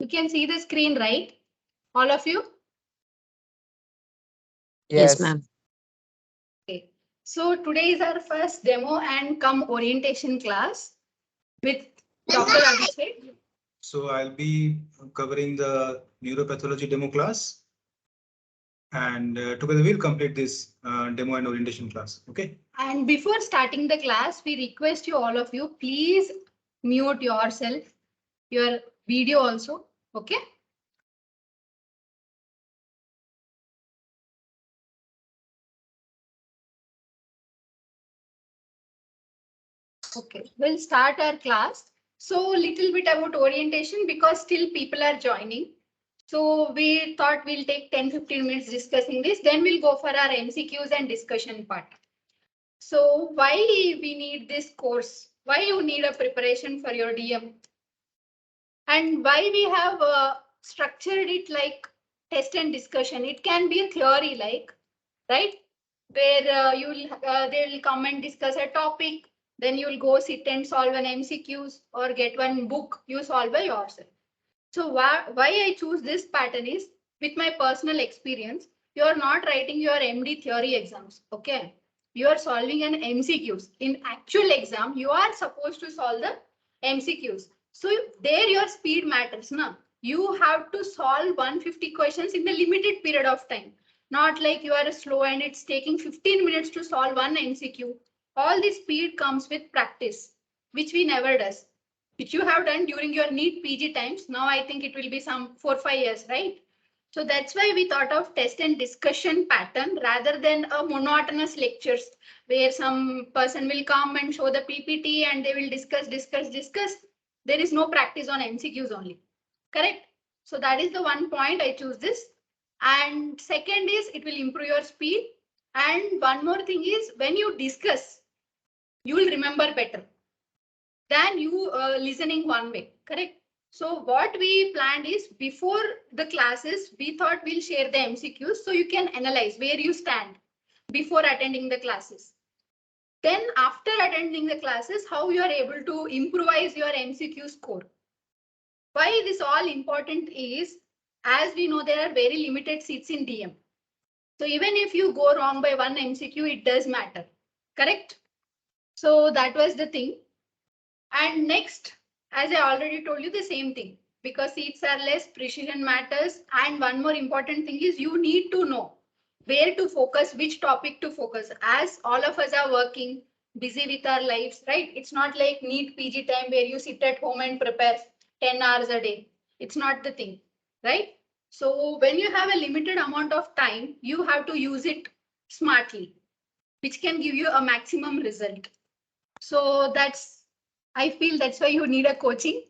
You can see the screen, right? All of you? Yes, ma'am. Okay. So today is our first demo and come orientation class with Dr. Abhishek. So I'll be covering the neuropathology demo class, and together we'll complete this demo and orientation class. Okay. And before starting the class, we request you, all of you, please mute yourself, your video also. Okay. Okay, we'll start our class. So little bit about orientation because still people are joining. So we thought we'll take 10-15 minutes discussing this. Then we'll go for our MCQs and discussion part. So why we need this course? Why you need a preparation for your DM? And why we have structured it like test and discussion? It can be a theory like, right? Where they will come and discuss a topic. Then you will go sit and solve an MCQs or get one book you solve by yourself. So why I choose this pattern is with my personal experience, you are not writing your MD theory exams. Okay. You are solving an MCQs. In actual exam, you are supposed to solve the MCQs. So there your speed matters. Now you have to solve 150 questions in the limited period of time. Not like you are slow and it's taking 15 minutes to solve one MCQ. All this speed comes with practice, which we never does. Which you have done during your NEET PG times. Now I think it will be some 4-5 years, right? So that's why we thought of test and discussion pattern rather than a monotonous lectures where some person will come and show the PPT and they will discuss. There is no practice on MCQs only, correct? So that is the one point I choose this. And second is it will improve your speed. And one more thing is when you discuss, you will remember better than you listening one way, correct? So what we planned is before the classes, we thought we'll share the MCQs so you can analyze where you stand before attending the classes. Then after attending the classes, how you are able to improvise your MCQ score. Why this all important is, as we know, there are very limited seats in DM. So even if you go wrong by one MCQ, it does matter, correct? So that was the thing. And next, as I already told you, the same thing, because seats are less, precision matters. And one more important thing is you need to know where to focus, which topic to focus. As all of us are working, busy with our lives, right? It's not like NEET PG time where you sit at home and prepare 10 hours a day. It's not the thing, right? So when you have a limited amount of time, you have to use it smartly, which can give you a maximum result. So I feel that's why you need a coaching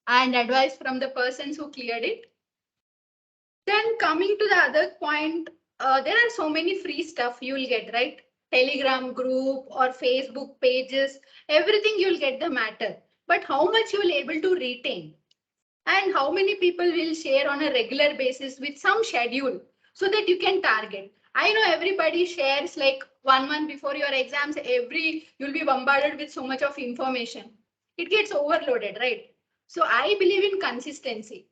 and advice from the persons who cleared it. Then coming to the other point, there are so many free stuff you will get, right? Telegram group or Facebook pages, everything you'll get the matter. But how much you will able to retain? And how many people will share on a regular basis with some schedule so that you can target? I know everybody shares like 1 month before your exams, you'll be bombarded with so much of information. It gets overloaded, right? So I believe in consistency.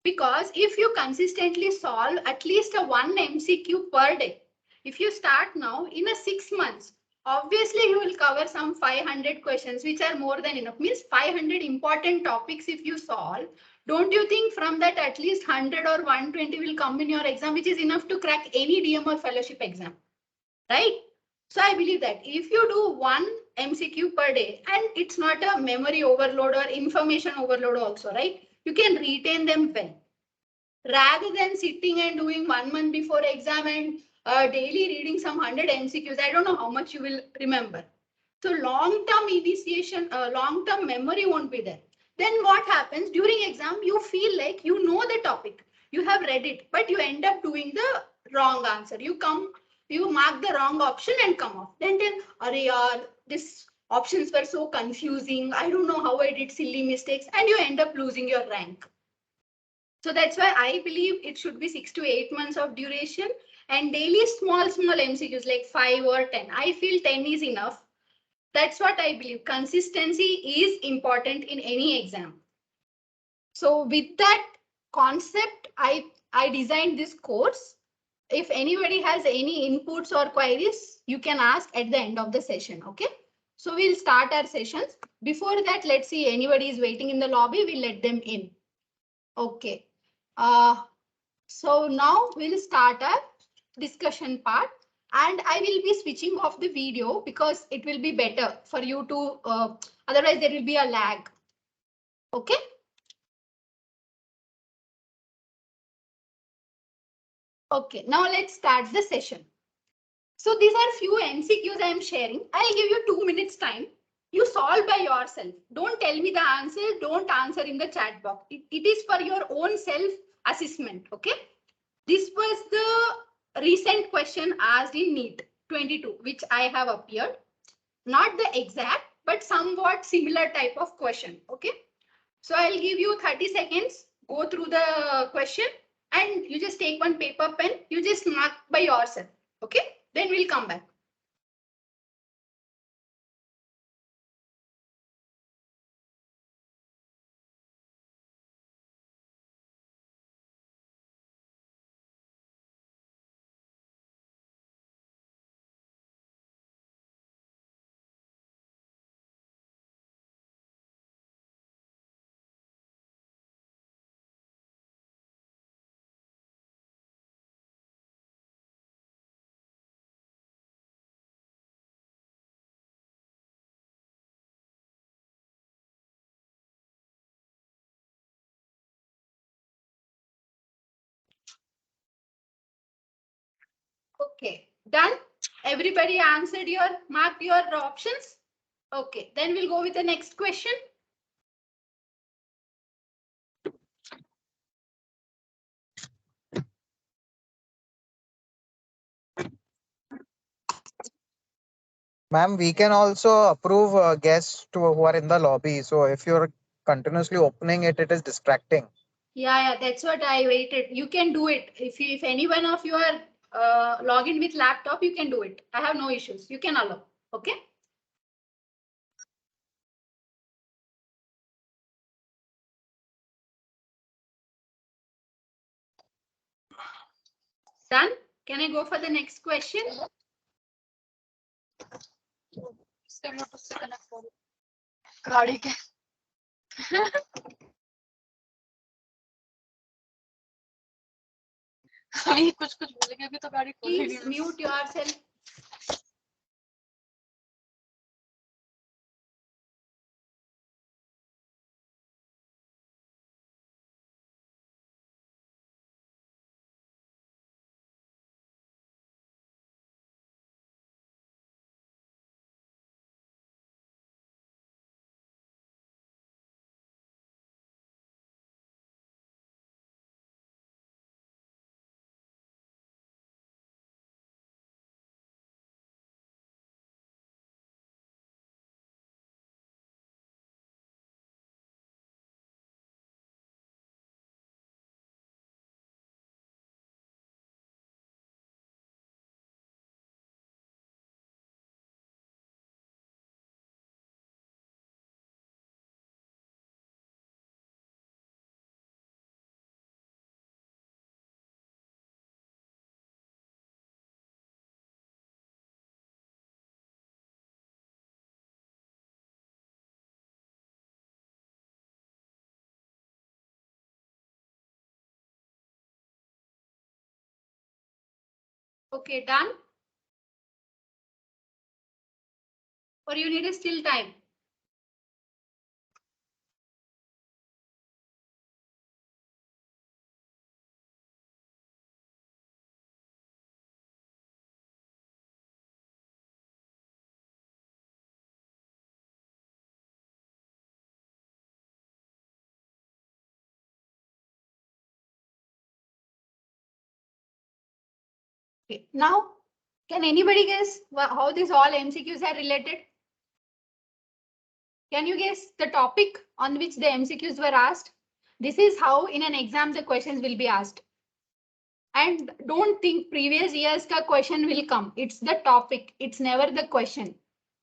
Because if you consistently solve at least a 1 MCQ per day, if you start now in a 6 months, obviously you will cover some 500 questions, which are more than enough. Means 500 important topics if you solve. Don't you think from that at least 100 or 120 will come in your exam, which is enough to crack any DM or fellowship exam, right? So I believe that if you do 1 MCQ per day, and it's not a memory overload or information overload also, right? You can retain them well. Rather than sitting and doing 1 month before exam and daily reading some 100 MCQs, I don't know how much you will remember. So long-term initiation, long-term memory won't be there. Then what happens during exam, you feel like you know the topic, you have read it, but you end up doing the wrong answer. You mark the wrong option and come off. Then this options were so confusing. I don't know how I did silly mistakes, and you end up losing your rank. So that's why I believe it should be 6 to 8 months of duration and daily small MCQs like 5 or 10. I feel 10 is enough. That's what I believe. Consistency is important in any exam. So with that concept, I designed this course. If anybody has any inputs or queries, you can ask at the end of the session. Okay. So we'll start our sessions. Before that, let's see anybody is waiting in the lobby. We'll let them in. Okay. So now we'll start our discussion part, and I will be switching off the video because it will be better for you to, otherwise there will be a lag. Okay. Okay, now let's start the session. So these are few MCQs I am sharing. I'll give you 2 minutes time. You solve by yourself. Don't tell me the answer. Don't answer in the chat box. It is for your own self assessment. Okay. This was the recent question asked in NEET 22, which I have appeared. Not the exact, but somewhat similar type of question. Okay. So I'll give you 30 seconds. Go through the question and you just take one paper pen. You just mark by yourself. Okay. Then we'll come back. Okay, done. Everybody answered your, marked your options. Okay, then we'll go with the next question. Ma'am, we can also approve guests who are in the lobby. So if you're continuously opening it, it is distracting. Yeah, that's what I waited. You can do it. If any one of you are log in with laptop, you can do it. I have no issues. You can allow. Okay. Done. Can I go for the next question? गाड़ी के कुछ कुछ बोलेंगे अभी तो गाड़ी खोल ही नहीं। Please mute yourself. Okay, done. Or you need a still time. Okay. Now, can anybody guess how this all MCQs are related? Can you guess the topic on which the MCQs were asked? This is how in an exam the questions will be asked. And don't think previous years ka question will come. It's the topic. It's never the question.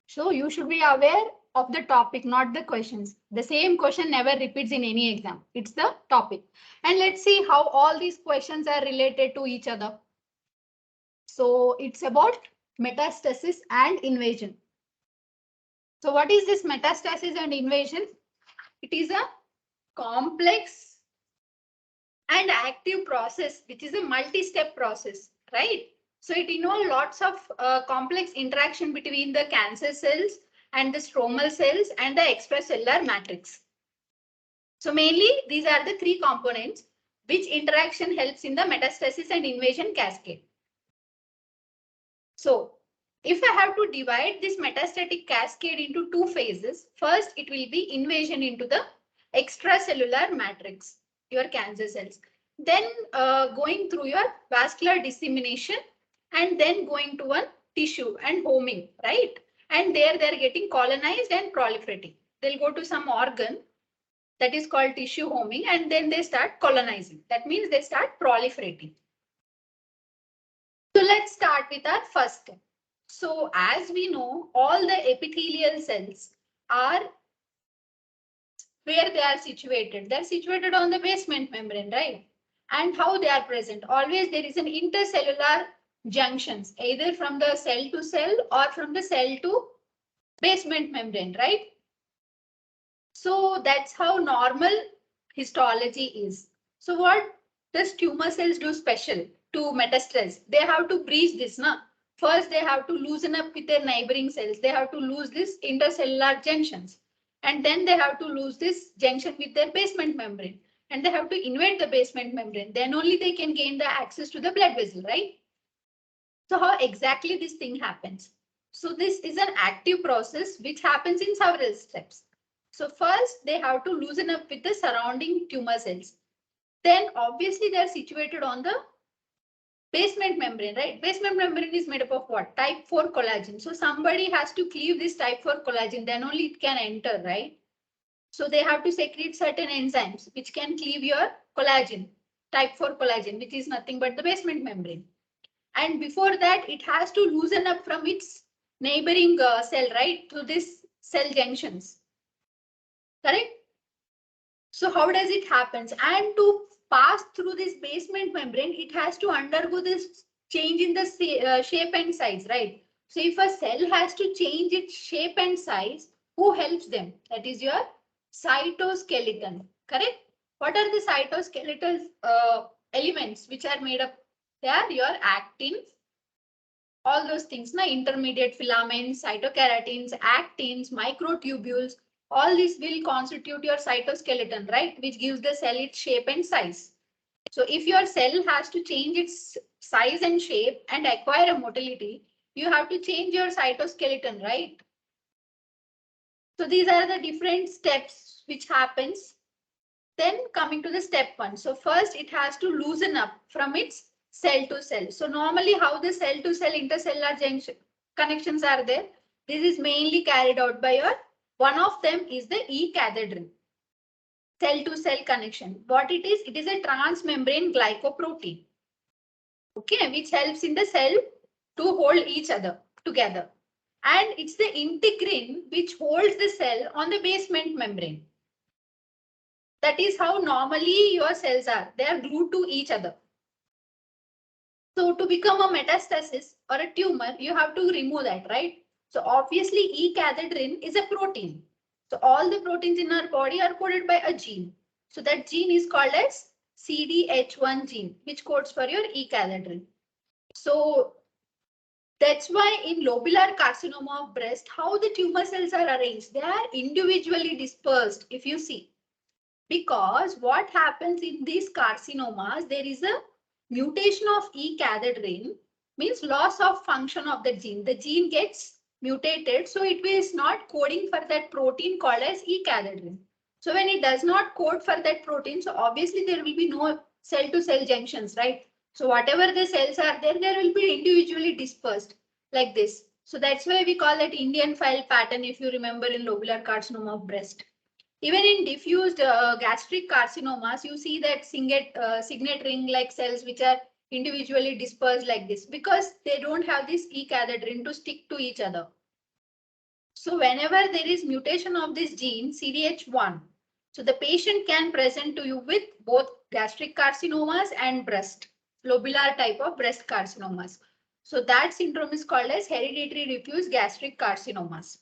So you should be aware of the topic, not the questions. The same question never repeats in any exam. It's the topic. And let's see how all these questions are related to each other. So it's about metastasis and invasion. So what is this metastasis and invasion? It is a complex and active process, which is a multi-step process, right? So it involves lots of complex interaction between the cancer cells and the stromal cells and the extracellular matrix. So mainly these are the three components which interaction helps in the metastasis and invasion cascade. So if I have to divide this metastatic cascade into two phases, first it will be invasion into the extracellular matrix, your cancer cells. Then going through your vascular dissemination and then going to one tissue and homing, right? And there they're getting colonized and proliferating. They'll go to some organ that is called tissue homing and then they start colonizing. That means they start proliferating. So let's start with our first step. So as we know, all the epithelial cells are where they are situated. They're situated on the basement membrane, right? And how they are present. Always there is an intercellular junctions, either from the cell to cell or from the cell to basement membrane, right? So that's how normal histology is. So what does tumor cells do special to metastase? They have to breach this, na? First, they have to loosen up with their neighboring cells. They have to lose this intercellular junctions. And then they have to lose this junction with their basement membrane. And they have to invade the basement membrane. Then only they can gain the access to the blood vessel, right? So how exactly this thing happens? So this is an active process which happens in several steps. So first they have to loosen up with the surrounding tumor cells. Then obviously they are situated on the basement membrane, right? Basement membrane is made up of what? Type 4 collagen. So somebody has to cleave this type 4 collagen, then only it can enter, right? So they have to secrete certain enzymes which can cleave your collagen, type 4 collagen, which is nothing but the basement membrane. And before that, it has to loosen up from its neighboring cell, right? To this cell junctions, correct? So how does it happen? And to pass through this basement membrane, it has to undergo this change in the shape and size, right? So if a cell has to change its shape and size, who helps them? That is your cytoskeleton, correct? What are the cytoskeletal elements which are made up? They are your actin, all those things, na, intermediate filaments, cytokeratins, actins, microtubules, all these will constitute your cytoskeleton, right? Which gives the cell its shape and size. So if your cell has to change its size and shape and acquire a motility, you have to change your cytoskeleton, right? So these are the different steps which happens. Then coming to the step one. So first it has to loosen up from its cell to cell. So normally how the cell to cell intercellular junction connections are there? This is mainly carried out by your, one of them is the E-cathedral. Cell to cell connection. What it is a transmembrane glycoprotein. Okay, which helps in the cell to hold each other together. And it's the integrin which holds the cell on the basement membrane. That is how normally your cells are. They are glued to each other. So to become a metastasis or a tumor, you have to remove that, right? So obviously E-cathedrin is a protein. So all the proteins in our body are coded by a gene. So that gene is called as CDH1 gene, which codes for your E-cathedrin. So that's why in lobular carcinoma of breast, how the tumor cells are arranged, they are individually dispersed, if you see. Because what happens in these carcinomas, there is a mutation of E-cathedrin, means loss of function of the gene. The gene gets mutated, so it is not coding for that protein called as E-cathedrin. So when it does not code for that protein, so obviously there will be no cell-to-cell junctions, right? So whatever the cells are there, there will be individually dispersed like this. So that's why we call that Indian file pattern, if you remember, in lobular carcinoma of breast. Even in diffused gastric carcinomas, you see that signet ring-like cells which are individually dispersed like this because they don't have this E-cathedrin to stick to each other. So whenever there is mutation of this gene CDH1, so the patient can present to you with both gastric carcinomas and breast, lobular type of breast carcinomas. So that syndrome is called as hereditary diffuse gastric carcinomas.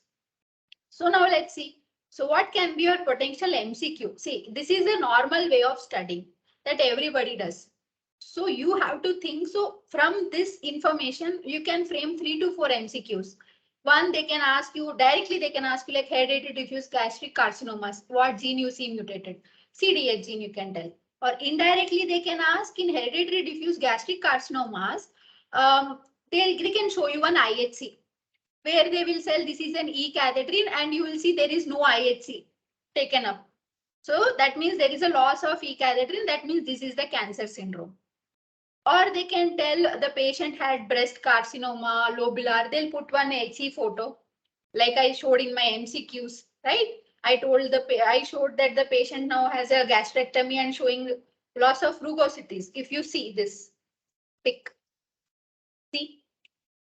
So now let's see. So what can be your potential MCQ? See, this is a normal way of studying that everybody does. So you have to think. So from this information, you can frame 3 to 4 MCQs. One, they can ask you directly, they can ask you like hereditary diffuse gastric carcinomas, what gene you see mutated, CDH gene you can tell. Or indirectly, they can ask in hereditary diffuse gastric carcinomas, they can show you an IHC where they will say this is an E-cadherin and you will see there is no IHC taken up. So that means there is a loss of E-cadherin. That means this is the cancer syndrome. Or they can tell the patient had breast carcinoma, lobular. They'll put one HE photo like I showed in my MCQs, right? I showed that the patient now has a gastrectomy and showing loss of rugosities. If you see this pic, see.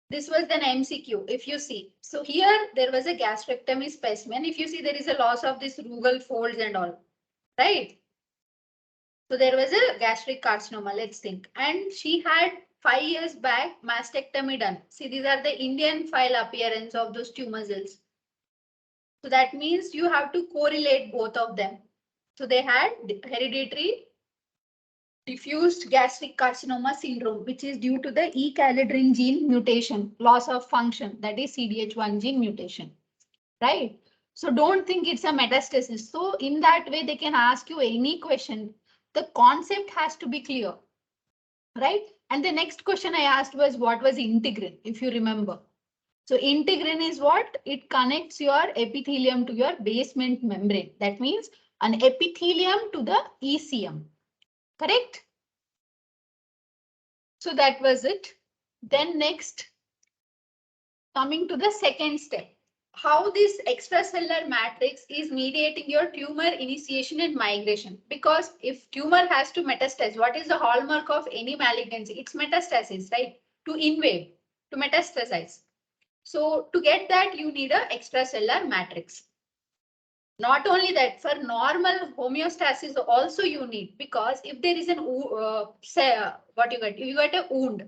This was an MCQ, if you see. So here there was a gastrectomy specimen. If you see, there is a loss of this rugal folds and all, right? So there was a gastric carcinoma, let's think. And she had 5 years back mastectomy done. See, these are the Indian file appearance of those tumor cells. So that means you have to correlate both of them. So they had hereditary diffuse gastric carcinoma syndrome, which is due to the E-cadherin gene mutation, loss of function, that is CDH1 gene mutation, right? So don't think it's a metastasis. So in that way, they can ask you any question. The concept has to be clear, right? And the next question I asked was, what was integrin, if you remember? So integrin is what? It connects your epithelium to your basement membrane. That means an epithelium to the ECM. Correct? So that was it. Then next, coming to the second step, how this extracellular matrix is mediating your tumor initiation and migration. Because if tumor has to metastasize, what is the hallmark of any malignancy? It's metastasis, right? To invade, to metastasize. So to get that, you need an extracellular matrix. Not only that, for normal homeostasis also you need, because if there is an what you get a wound,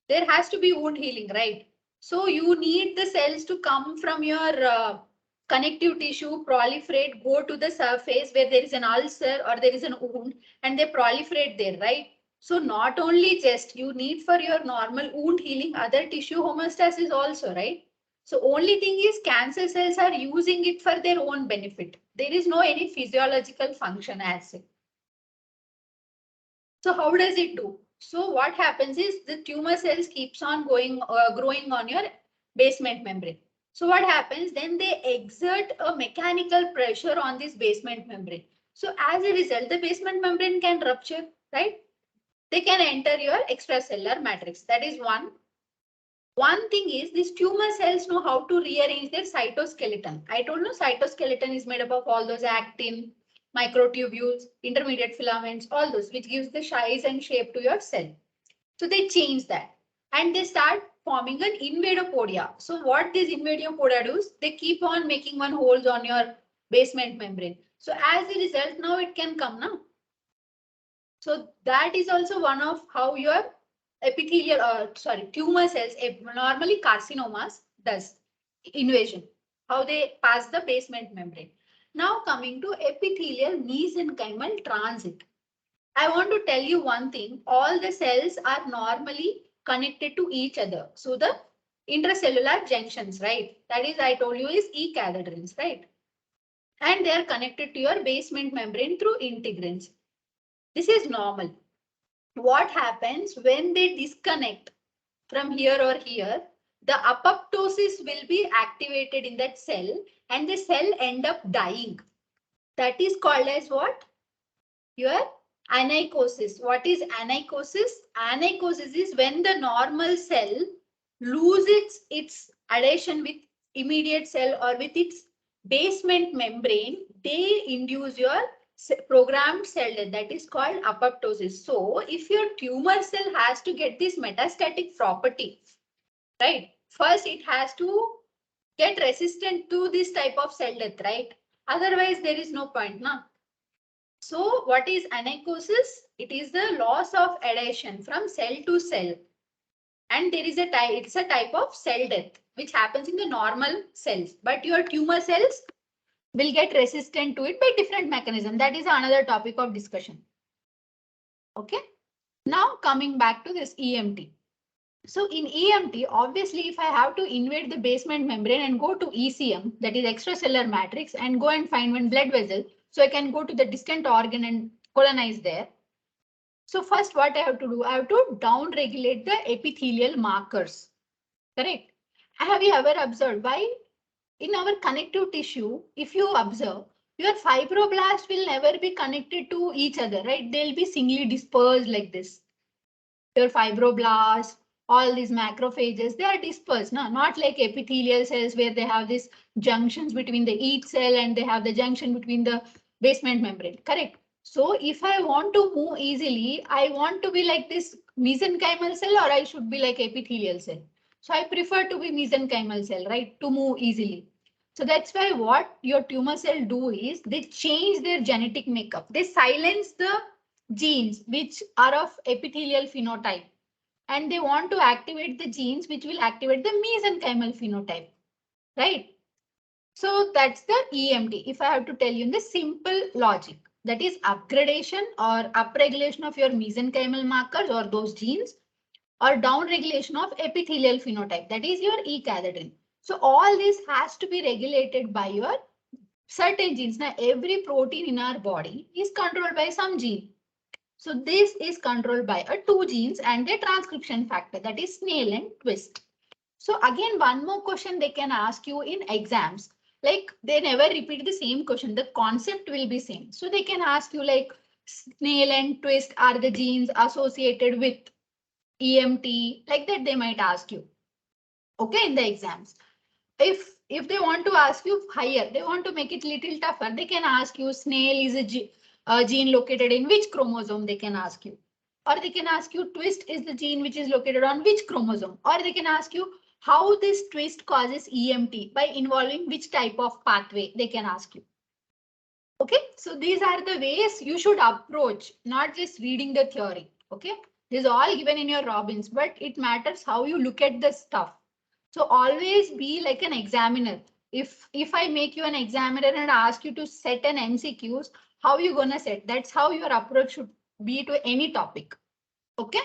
there has to be wound healing, right? So you need the cells to come from your connective tissue, proliferate, go to the surface where there is an ulcer or there is an wound, and they proliferate there, right? So not only just you need for your normal wound healing, other tissue homeostasis also, right? So only thing is cancer cells are using it for their own benefit. There is no any physiological function as such. So how does it do? So what happens is the tumor cells keeps on growing on your basement membrane. So what happens then? They exert a mechanical pressure on this basement membrane. So as a result, the basement membrane can rupture, right? They can enter your extracellular matrix. That is one. One thing is these tumor cells know how to rearrange their cytoskeleton. I told you cytoskeleton is made up of all those actin, microtubules, intermediate filaments, all those, which gives the size and shape to your cell. So they change that and they start forming an invadopodia. So what these invadopodia do is they keep on making one holes on your basement membrane. So as a result, now it can come now. So that is also one of how your tumor cells, normally carcinomas does invasion, how they pass the basement membrane. Now coming to epithelial mesenchymal transit. I want to tell you one thing, all the cells are normally connected to each other. So the intracellular junctions, right? That is, I told you is E-cadherins, right? And they are connected to your basement membrane through integrins. This is normal. What happens when they disconnect from here or here? The apoptosis will be activated in that cell and the cell end up dying. That is called as what? Your anicosis. What is anicosis? Anicosis is when the normal cell loses its adhesion with immediate cell or with its basement membrane. They induce your programmed cell death. That is called apoptosis. So if your tumor cell has to get this metastatic property, right? First, it has to get resistant to this type of cell death, right? Otherwise, there is no point, na? So what is anacosis? It is the loss of adhesion from cell to cell. And there is a type, it's a type of cell death, which happens in the normal cells. But your tumor cells will get resistant to it by different mechanism. That is another topic of discussion. Okay. Now coming back to this EMT. So in EMT, obviously, if I have to invade the basement membrane and go to ECM, that is extracellular matrix, and go and find one blood vessel, so I can go to the distant organ and colonize there. So first what I have to do, I have to down regulate the epithelial markers. Correct. Have you ever observed why in our connective tissue, if you observe, your fibroblast will never be connected to each other, right? They'll be singly dispersed like this. Your fibroblasts, all these macrophages, they are dispersed, no? Not like epithelial cells where they have these junctions between the each cell and they have the junction between the basement membrane, correct? So if I want to move easily, I want to be like this mesenchymal cell or I should be like epithelial cell. So I prefer to be mesenchymal cell, right? To move easily. So that's why what your tumor cell do is they change their genetic makeup. They silence the genes which are of epithelial phenotype and they want to activate the genes which will activate the mesenchymal phenotype, right? So that's the EMT. If I have to tell you in the simple logic, that is upgradation or upregulation of your mesenchymal markers or those genes or downregulation of epithelial phenotype, that is your E-cadherin. So all this has to be regulated by your certain genes. Now every protein in our body is controlled by some gene. So this is controlled by a two genes and a transcription factor, that is snail and twist. So again, one more question they can ask you in exams. Like they never repeat the same question. The concept will be same. So they can ask you like snail and twist are the genes associated with EMT, like that they might ask you. Okay, in the exams. If they want to ask you higher, they want to make it little tougher, they can ask you snail is a gene located in which chromosome, they can ask you. Or they can ask you twist is the gene which is located on which chromosome. Or they can ask you how this twist causes EMT by involving which type of pathway, they can ask you. Okay, so these are the ways you should approach, not just reading the theory. Okay, this is all given in your Robbins, but it matters how you look at the stuff. So always be like an examiner. If I make you an examiner and ask you to set an MCQs, how you gonna set? That's how your approach should be to any topic. Okay.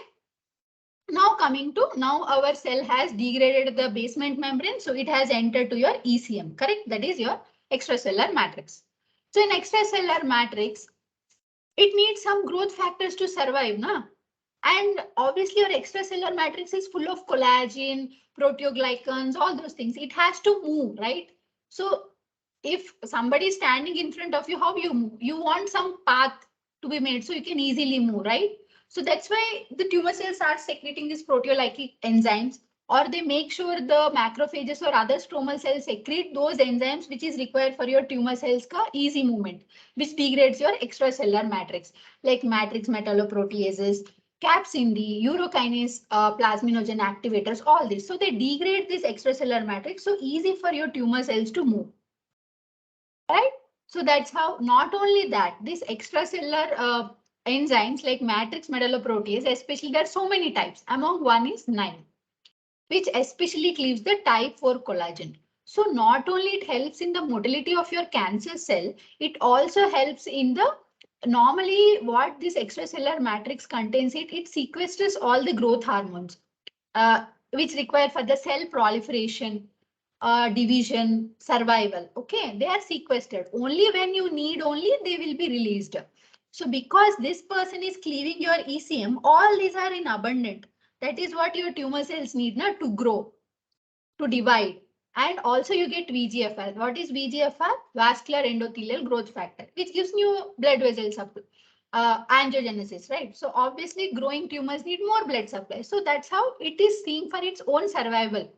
Now coming to now our cell has degraded the basement membrane, so it has entered to your ECM. Correct? That is your extracellular matrix. So in extracellular matrix, it needs some growth factors to survive, na? And obviously your extracellular matrix is full of collagen, proteoglycans, all those things. It has to move, right? So if somebody is standing in front of you, how you move? You want some path to be made so you can easily move, right? So that's why the tumor cells are secreting these proteolytic enzymes, or they make sure the macrophages or other stromal cells secrete those enzymes which is required for your tumor cells ka easy movement, which degrades your extracellular matrix, like matrix metalloproteases, capsin D, urokinase, plasminogen activators, all this. So they degrade this extracellular matrix, so easy for your tumor cells to move. Right? So that's how, not only that, these extracellular enzymes like matrix metalloprotease, especially there are so many types. Among one is 9, which especially cleaves the type 4 collagen. So not only it helps in the motility of your cancer cell, it also helps in the normally what this extracellular matrix contains, it sequesters all the growth hormones which require for the cell proliferation, division, survival. Okay, they are sequestered. Only when you need only they will be released. So because this person is cleaving your ECM, all these are in abundant. That is what your tumor cells need na, to grow, to divide. And also you get VGFR. What is VGFR? Vascular endothelial growth factor, which gives new blood vessel supply, angiogenesis, right? So obviously growing tumors need more blood supply. So that's how it is seeing for its own survival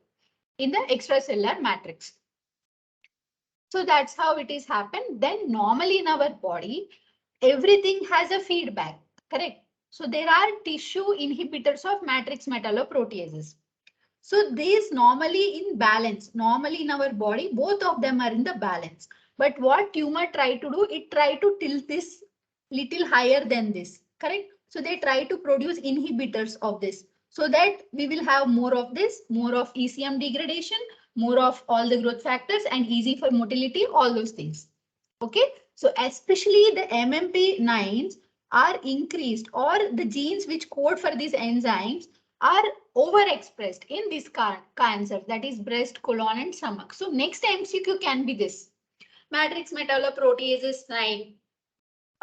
in the extracellular matrix. So that's how it is happened. Then normally in our body, everything has a feedback, correct? So there are tissue inhibitors of matrix metalloproteases. So these normally in balance, normally in our body, both of them are in the balance. But what tumor try to do, it try to tilt this little higher than this, correct? So they try to produce inhibitors of this so that we will have more of this, more of ECM degradation, more of all the growth factors and easy for motility, all those things. Okay, so especially the MMP9s are increased, or the genes which code for these enzymes are overexpressed in this cancer, that is breast, colon and stomach. So next MCQ can be this. Matrix metalloproteases 9.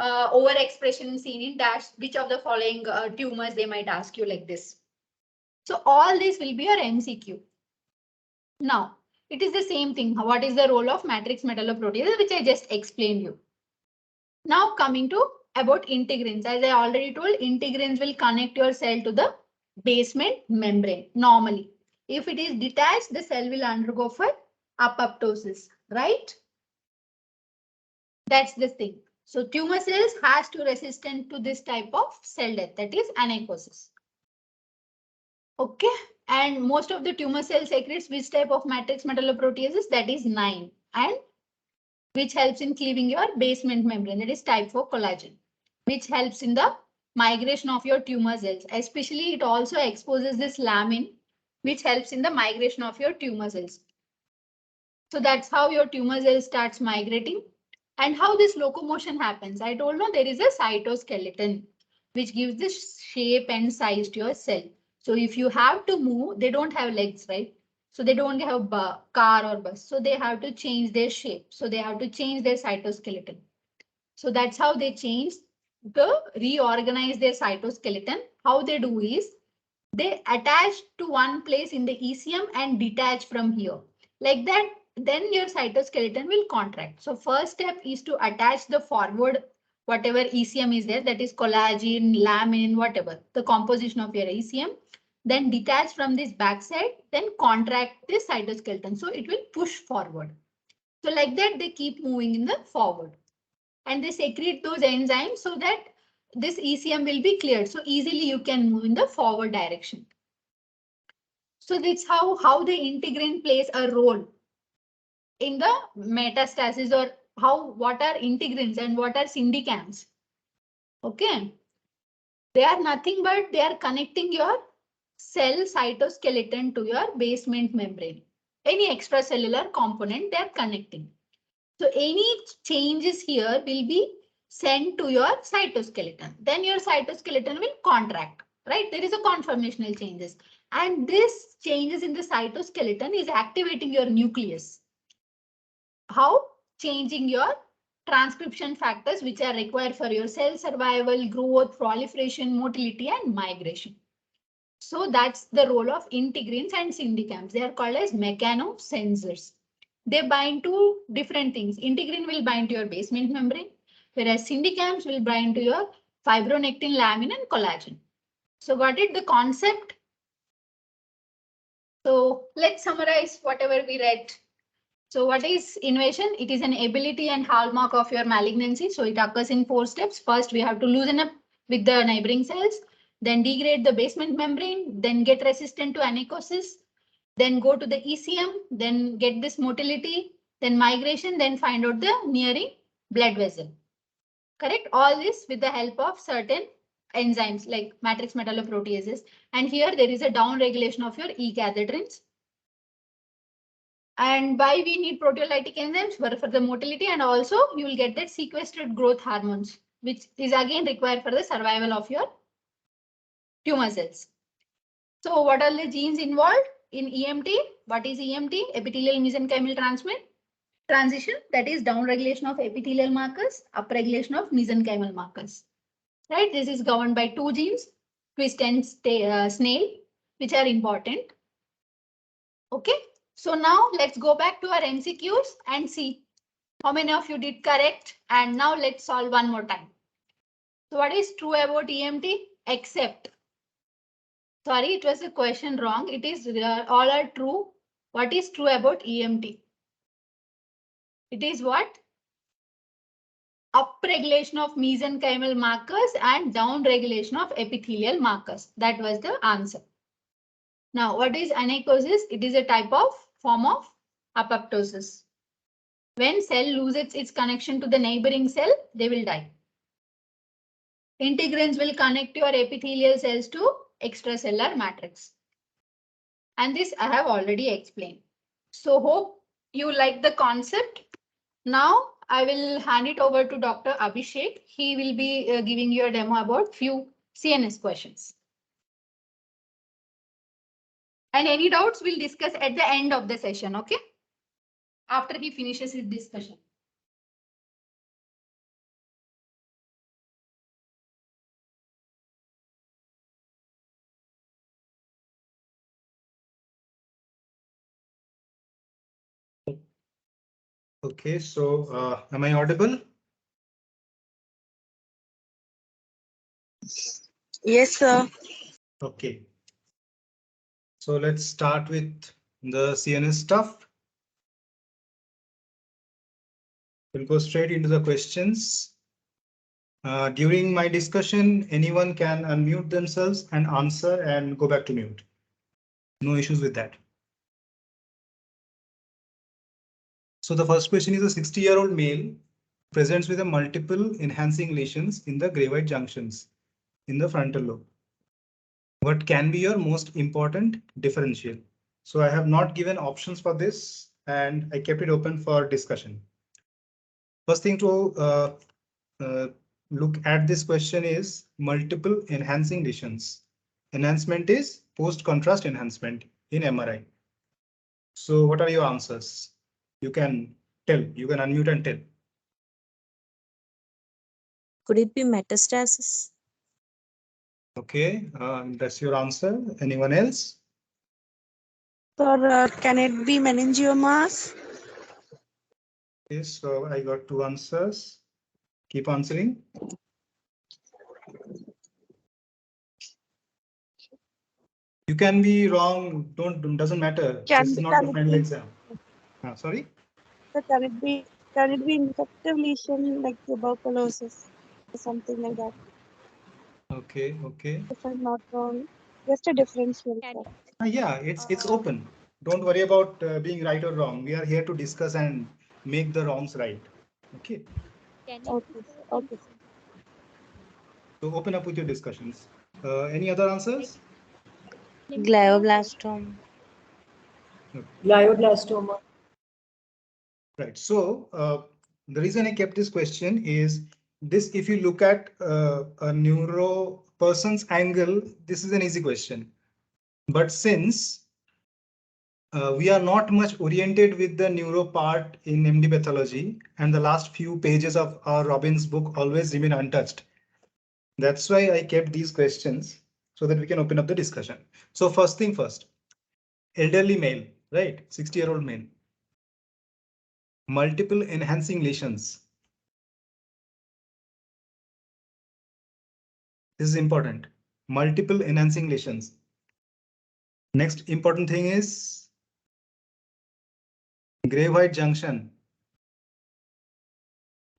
Overexpression seen in dash, which of the following tumors they might ask you like this. So all this will be your MCQ. Now, it is the same thing. What is the role of matrix metalloproteases, which I just explained you. Now coming to about integrins. As I already told, integrins will connect your cell to the basement membrane normally. If it is detached, the cell will undergo for apoptosis, right? That's the thing. So tumor cells has to resistant to this type of cell death, that is anacosis. Okay, and most of the tumor cells secretes which type of matrix metalloproteases, that is 9, and which helps in cleaving your basement membrane, that is type 4 collagen, which helps in the migration of your tumor cells. Especially it also exposes this lamin, which helps in the migration of your tumor cells. So that's how your tumor cell starts migrating. And how this locomotion happens, I told you there is a cytoskeleton which gives this shape and size to your cell. So if you have to move, they don't have legs, right? So they don't have a car or bus. So they have to change their shape. So they have to change their cytoskeleton. So that's how they change to reorganize their cytoskeleton. How they do is they attach to one place in the ECM and detach from here. Like that, then your cytoskeleton will contract. So first step is to attach the forward, whatever ECM is there, that is collagen, lamin, whatever, the composition of your ECM. Then detach from this backside, then contract this cytoskeleton. So it will push forward. So like that, they keep moving in the forward. And they secrete those enzymes so that this ECM will be cleared. So easily you can move in the forward direction. So that's how the integrin plays a role in the metastasis, or what are integrins and what are syndicams. Okay, they are nothing but they are connecting your cell cytoskeleton to your basement membrane. Any extracellular component they are connecting. So any changes here will be sent to your cytoskeleton. Then your cytoskeleton will contract, right? There is a conformational changes. And this changes in the cytoskeleton is activating your nucleus. How? Changing your transcription factors which are required for your cell survival, growth, proliferation, motility, and migration. So that's the role of integrins and syndicams. They are called as mechanosensors. They bind to different things. Integrin will bind to your basement membrane, whereas syndicams will bind to your fibronectin, lamin, and collagen. So got it, the concept? So let's summarize whatever we read. So what is invasion? It is an ability and hallmark of your malignancy. So it occurs in 4 steps. First, we have to loosen up with the neighboring cells, then degrade the basement membrane, then get resistant to anacosis, then go to the ECM, then get this motility, then migration, then find out the nearing blood vessel. Correct? All this with the help of certain enzymes like matrix metalloproteases. And here there is a down regulation of your E-cathedrins. And why we need proteolytic enzymes for the motility, and also you will get that sequestered growth hormones, which is again required for the survival of your tumor cells. So what are the genes involved in EMT? What is EMT? Epithelial mesenchymal transition, that is down regulation of epithelial markers, up regulation of mesenchymal markers. Right, this is governed by 2 genes, twist and snail, which are important. Okay, so now let's go back to our MCQs and see how many of you did correct. And now let's solve one more time. So what is true about EMT? Except, sorry, it was a question wrong. It is all are true. What is true about EMT? It is what? Up regulation of mesenchymal markers and down regulation of epithelial markers. That was the answer. Now, what is onychosis? It is a type of form of apoptosis. When cell loses its connection to the neighboring cell, they will die. Integrins will connect your epithelial cells to extracellular matrix. And this I have already explained. So hope you like the concept. Now I will hand it over to Dr. Abhishek. He will be giving you a demo about few CNS questions. And any doubts we'll discuss at the end of the session, okay? After he finishes his discussion. Okay, so am I audible? Yes, sir. Okay. So let's start with the CNS stuff. We'll go straight into the questions. During my discussion, anyone can unmute themselves and answer and go back to mute. No issues with that. So the first question is a 60-year-old male presents with a multiple enhancing lesions in the gray-white junctions in the frontal lobe. What can be your most important differential? So I have not given options for this and I kept it open for discussion. First thing to look at this question is multiple enhancing lesions. Enhancement is post-contrast enhancement in MRI. So what are your answers? You can tell, you can unmute and tell. Could it be metastasis? Okay, that's your answer. Anyone else? Or can it be meningiomas? Okay, so I got two answers. Keep answering. You can be wrong, doesn't matter. This is not the final exam. Sorry? So can it be infective lesion like tuberculosis or something like that? Okay, okay. If I'm not wrong, just a differential. Yeah, it's open. Don't worry about being right or wrong. We are here to discuss and make the wrongs right. Okay. Okay, okay. So open up with your discussions. Any other answers? Glioblastoma. Glioblastoma. Right. So the reason I kept this question is this: if you look at a neuro person's angle, this is an easy question. But since we are not much oriented with the neuro part in MD pathology, and the last few pages of our Robbins book always remain untouched. That's why I kept these questions so that we can open up the discussion. So first thing first, elderly male, right? 60-year-old male. Multiple enhancing lesions. This is important. Multiple enhancing lesions. Next important thing is gray-white junction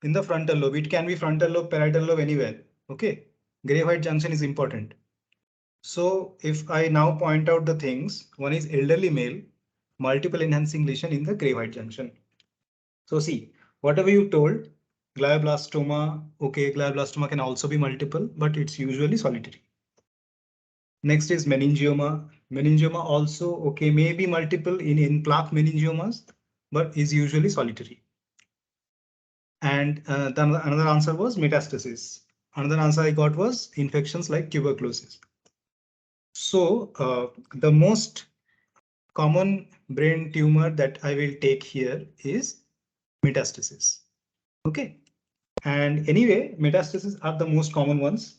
in the frontal lobe. It can be frontal lobe, parietal lobe, anywhere. Okay. Gray-white junction is important. So if I now point out the things, one is elderly male, multiple enhancing lesion in the gray-white junction. So see, whatever you told, glioblastoma, okay, glioblastoma can also be multiple, but it's usually solitary. Next is meningioma. Meningioma also, okay, may be multiple in plaque meningiomas, but is usually solitary. And another answer was metastasis. Another answer I got was infections like tuberculosis. So the most common brain tumor that I will take here is metastasis. Okay. And anyway, metastases are the most common ones.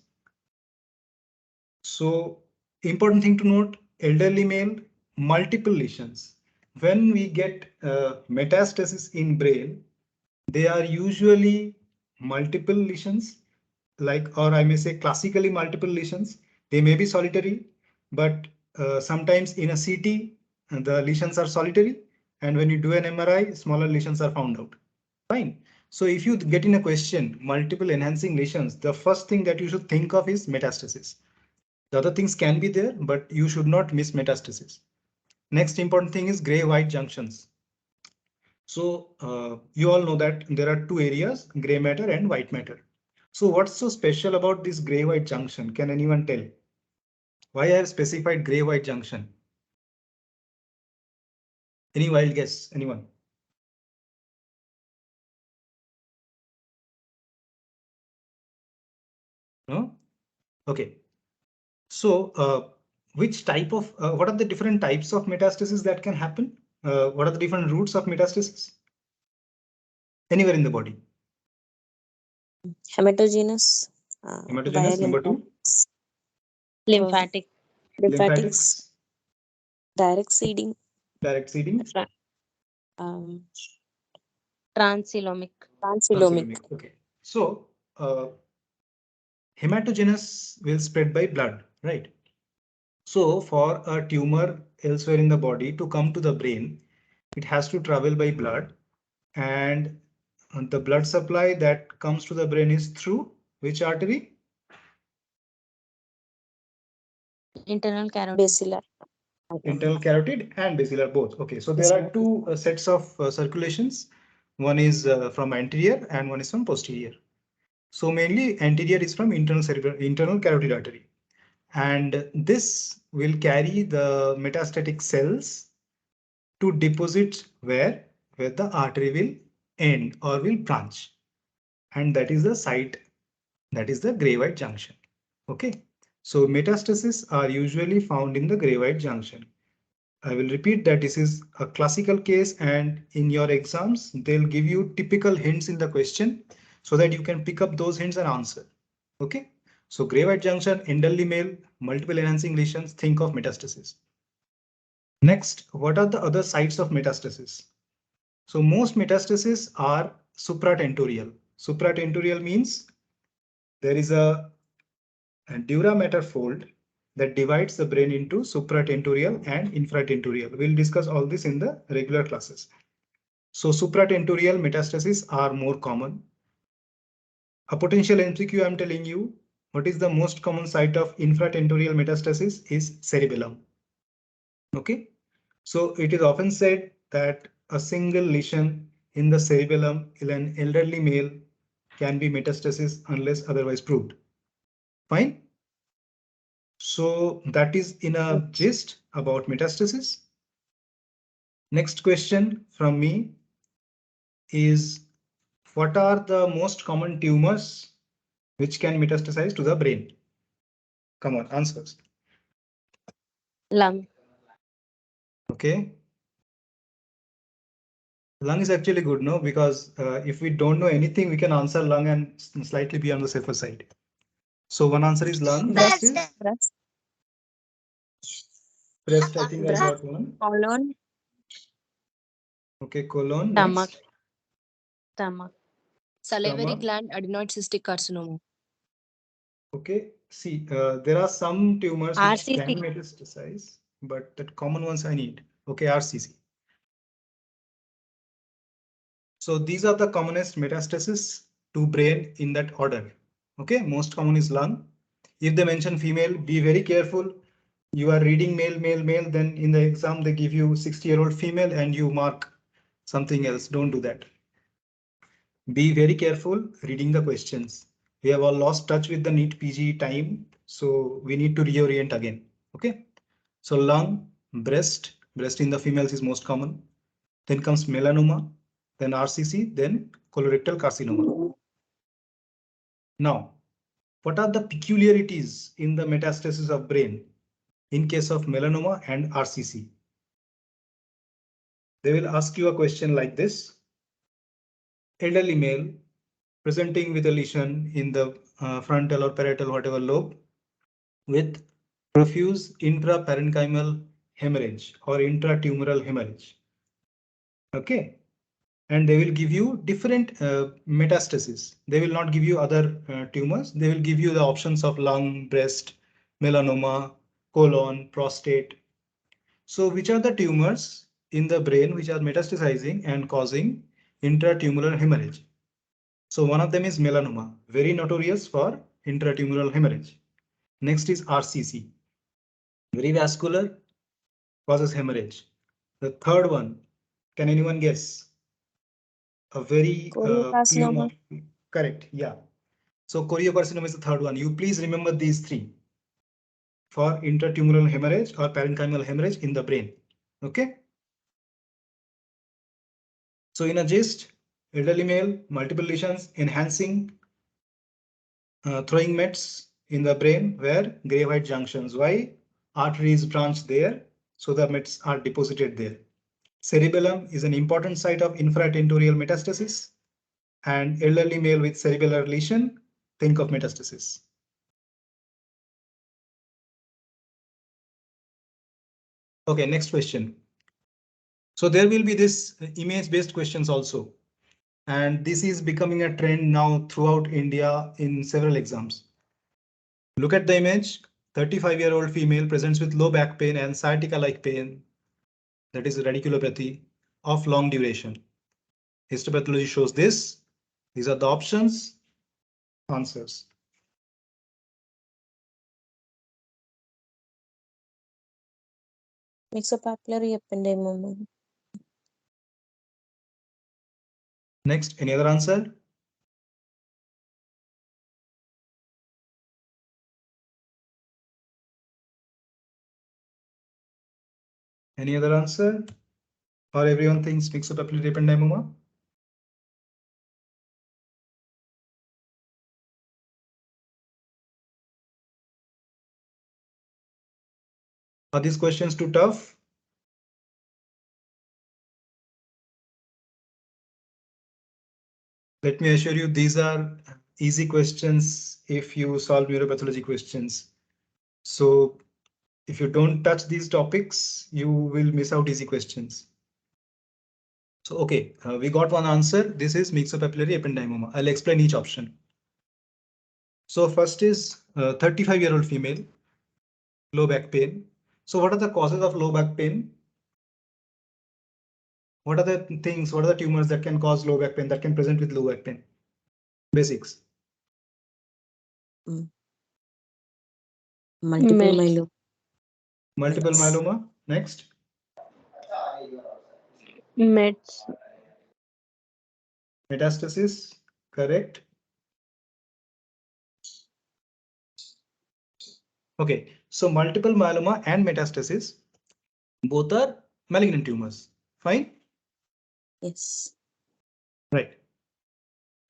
So important thing to note, elderly male, multiple lesions. When we get metastasis in brain, they are usually multiple lesions, like, or I may say classically multiple lesions. They may be solitary, but sometimes in a CT, the lesions are solitary. And when you do an MRI, smaller lesions are found out. Fine. So if you get in a question, multiple enhancing lesions, the first thing that you should think of is metastasis. The other things can be there, but you should not miss metastasis. Next important thing is gray-white junctions. So you all know that there are two areas, gray matter and white matter. So what's so special about this gray-white junction? Can anyone tell? Why I have specified gray-white junction? Any wild guess? Anyone? No? Okay. So which type of, what are the different types of metastasis that can happen? What are the different routes of metastasis? Anywhere in the body. Hematogenous, Hematogenous, number two. lymphatic, Lymphatics, direct seeding, direct seeding, um, Transcelomic. transcelomic. Okay. So hematogenous will spread by blood, right? So for a tumor elsewhere in the body to come to the brain, it has to travel by blood, and the blood supply that comes to the brain is through which artery? Internal carotid. Basilar. Internal carotid and basilar both. Okay, so there are two sets of circulations. One is from anterior and one is from posterior. So mainly anterior is from internal carotid artery. And this will carry the metastatic cells to deposit where the artery will end or will branch. And that is the site, that is the gray-white junction. Okay, so metastases are usually found in the gray-white junction. I will repeat that this is a classical case, and in your exams, they'll give you typical hints in the question so that you can pick up those hints and answer. Okay, so gray-white junction, elderly male, multiple enhancing lesions, think of metastasis. Next, what are the other sites of metastasis? So most metastases are supratentorial. Supratentorial means there is a dura mater fold that divides the brain into supratentorial and infratentorial. We'll discuss all this in the regular classes. So supratentorial metastases are more common. A potential MCQ, I'm telling you, what is the most common site of infratentorial metastasis is cerebellum. Okay, so it is often said that a single lesion in the cerebellum in an elderly male can be metastasis unless otherwise proved. Fine. So that is in a gist about metastasis. Next question from me is, what are the most common tumors which can metastasize to the brain? Come on, answers. Lung. Okay. Lung is actually good, no? Because if we don't know anything, we can answer lung and slightly be on the safer side. So one answer is lung. Next is Breast. breast. I think I got one. Colon. Okay, colon. Stomach. Next. Stomach. Salivary Stomach. gland adenoid cystic carcinoma. Okay, see, there are some tumors which RCC. can metastasize, but the common ones I need. Okay, RCC. So these are the commonest metastasis to brain in that order. Okay, most common is lung. If they mention female, be very careful. You are reading male, male, male, then in the exam they give you 60-year-old female and you mark something else. Don't do that. Be very careful reading the questions. We have all lost touch with the NEET PG time, so we need to reorient again. Okay, so lung, breast in the females is most common. Then comes melanoma, then RCC, then colorectal carcinoma. Now, what are the peculiarities in the metastasis of brain in case of melanoma and RCC? They will ask you a question like this. Elderly male presenting with a lesion in the frontal or parietal, whatever lobe, with profuse intraparenchymal hemorrhage or intratumoral hemorrhage. Okay, and they will give you different metastases. They will not give you other tumors. They will give you the options of lung, breast, melanoma, colon, prostate. So which are the tumors in the brain which are metastasizing and causing intratumoral hemorrhage? So one of them is melanoma, very notorious for intratumoral hemorrhage. Next is RCC. Very vascular, causes hemorrhage. The third one, can anyone guess? A very Choriocarcinoma. correct, yeah. So choriocarcinoma is the third one. You please remember these three for intratumoral hemorrhage or parenchymal hemorrhage in the brain. Okay. So in a gist, elderly male, multiple lesions, enhancing, throwing mets in the brain where gray white junctions. Why? Arteries branch there, so the mets are deposited there. Cerebellum is an important site of infratentorial metastasis, and elderly male with cerebellar lesion, think of metastasis. Okay, next question. So there will be this image-based questions also. And this is becoming a trend now throughout India in several exams. Look at the image. 35-year-old female presents with low back pain and sciatica-like pain, that is radiculopathy, of long duration. Histopathology shows this. These are the options. Answers. Myxopapillary ependymoma. Next, any other answer? Any other answer? Or everyone thinks myxopapillary ependymoma? Are these questions too tough? Let me assure you, these are easy questions if you solve neuropathology questions. So if you don't touch these topics, you will miss out easy questions. So, okay, we got one answer. This is myxopapillary ependymoma. I'll explain each option. So first is 35-year-old female, low back pain. So what are the causes of low back pain? What are the things, what are the tumors that can cause low back pain, that can present with low back pain? Basics. Multiple Mets. myeloma. Multiple myeloma. Next. Mets. Metastasis. Correct. Okay, so multiple myeloma and metastasis, both are malignant tumors. Fine. Yes. Right.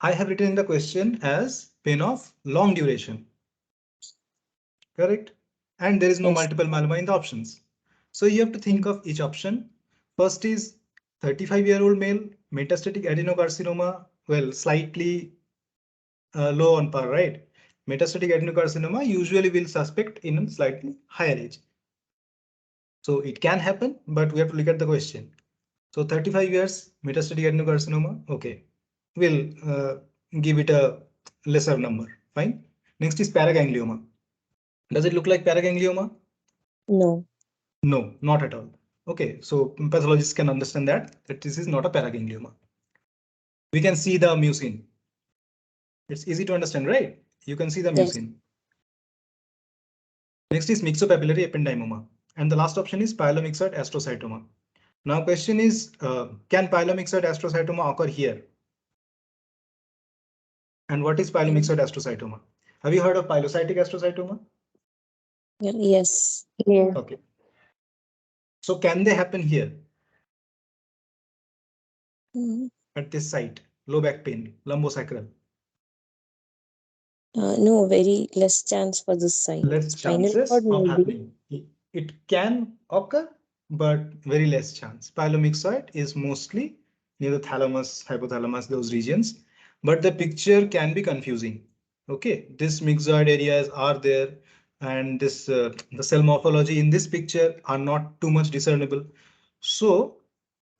I have written in the question as pain of long duration. Correct. And there is no Yes. multiple myeloma in the options. So you have to think of each option. First is 35-year-old male, metastatic adenocarcinoma. Well, slightly low on par, right? Metastatic adenocarcinoma usually will suspect in a slightly higher age. So it can happen, but we have to look at the question. So 35 years, metastatic adenocarcinoma. Okay, we'll give it a lesser number. Fine. Next is paraganglioma. Does it look like paraganglioma? No. No, not at all. Okay, so pathologists can understand that this is not a paraganglioma. We can see the mucin. It's easy to understand, right? You can see the Yes. mucin. Next is myxopapillary ependymoma. And the last option is pyelomyxoid astrocytoma. Now question is, can pyelomyxoid astrocytoma occur here? And what is pyelomyxoid astrocytoma? Have you heard of pilocytic astrocytoma? Yes. Yes. Okay. So can they happen here at this site? Low back pain, lumbosacral. No, very less chance for this site. Less Spinal chances cord of maybe. happening. It can occur, but very less chance. Pyelomyxoid is mostly near the thalamus, hypothalamus, those regions, but the picture can be confusing. Okay, this myxoid areas are there, and this the cell morphology in this picture are not too much discernible. So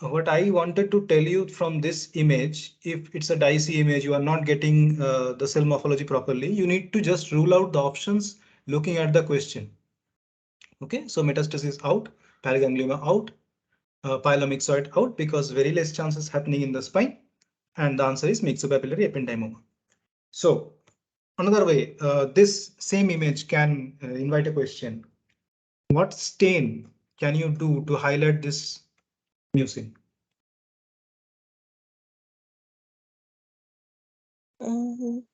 what I wanted to tell you from this image, if it's a dicey image, you are not getting the cell morphology properly, you need to just rule out the options looking at the question. Okay, so metastasis out, paraganglioma out, pyelomyxoid out, because very less chances happening in the spine. And the answer is myxopapillary ependymoma. So Another way, this same image can invite a question. What stain can you do to highlight this mucin? Mhm.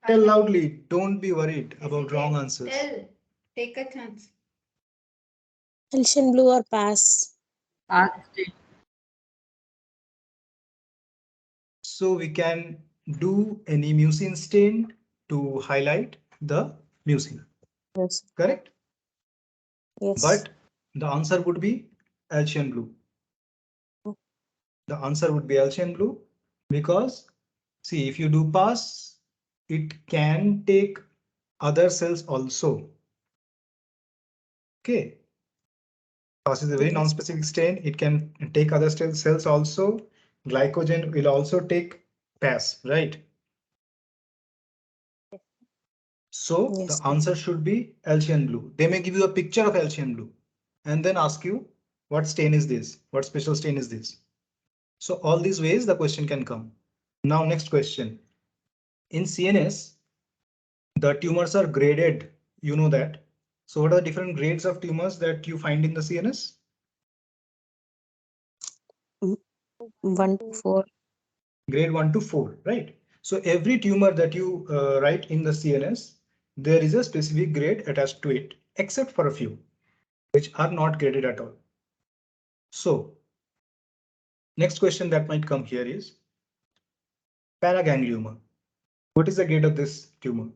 Tell loudly, don't be worried about wrong answers. Tell. Take a chance. Elsion blue or pass? So we can do any mucin stain to highlight the mucin. Yes. Correct? Yes. But the answer would be Alcian blue. The answer would be Alcian blue because see, if you do pass, it can take other cells also. Okay. Pass is a very Yes. non-specific stain. It can take other cells also. Glycogen will also take pass, right? So Yes. the answer should be Alcian blue. They may give you a picture of Alcian blue and then ask you what stain is this? What special stain is this? So all these ways the question can come. Now next question. In CNS, the tumors are graded. You know that. So what are the different grades of tumors that you find in the CNS? 1 to 4. Grade 1 to 4, right? So every tumor that you write in the CNS, there is a specific grade attached to it, except for a few, which are not graded at all. So next question that might come here is paraganglioma. What is the grade of this tumor?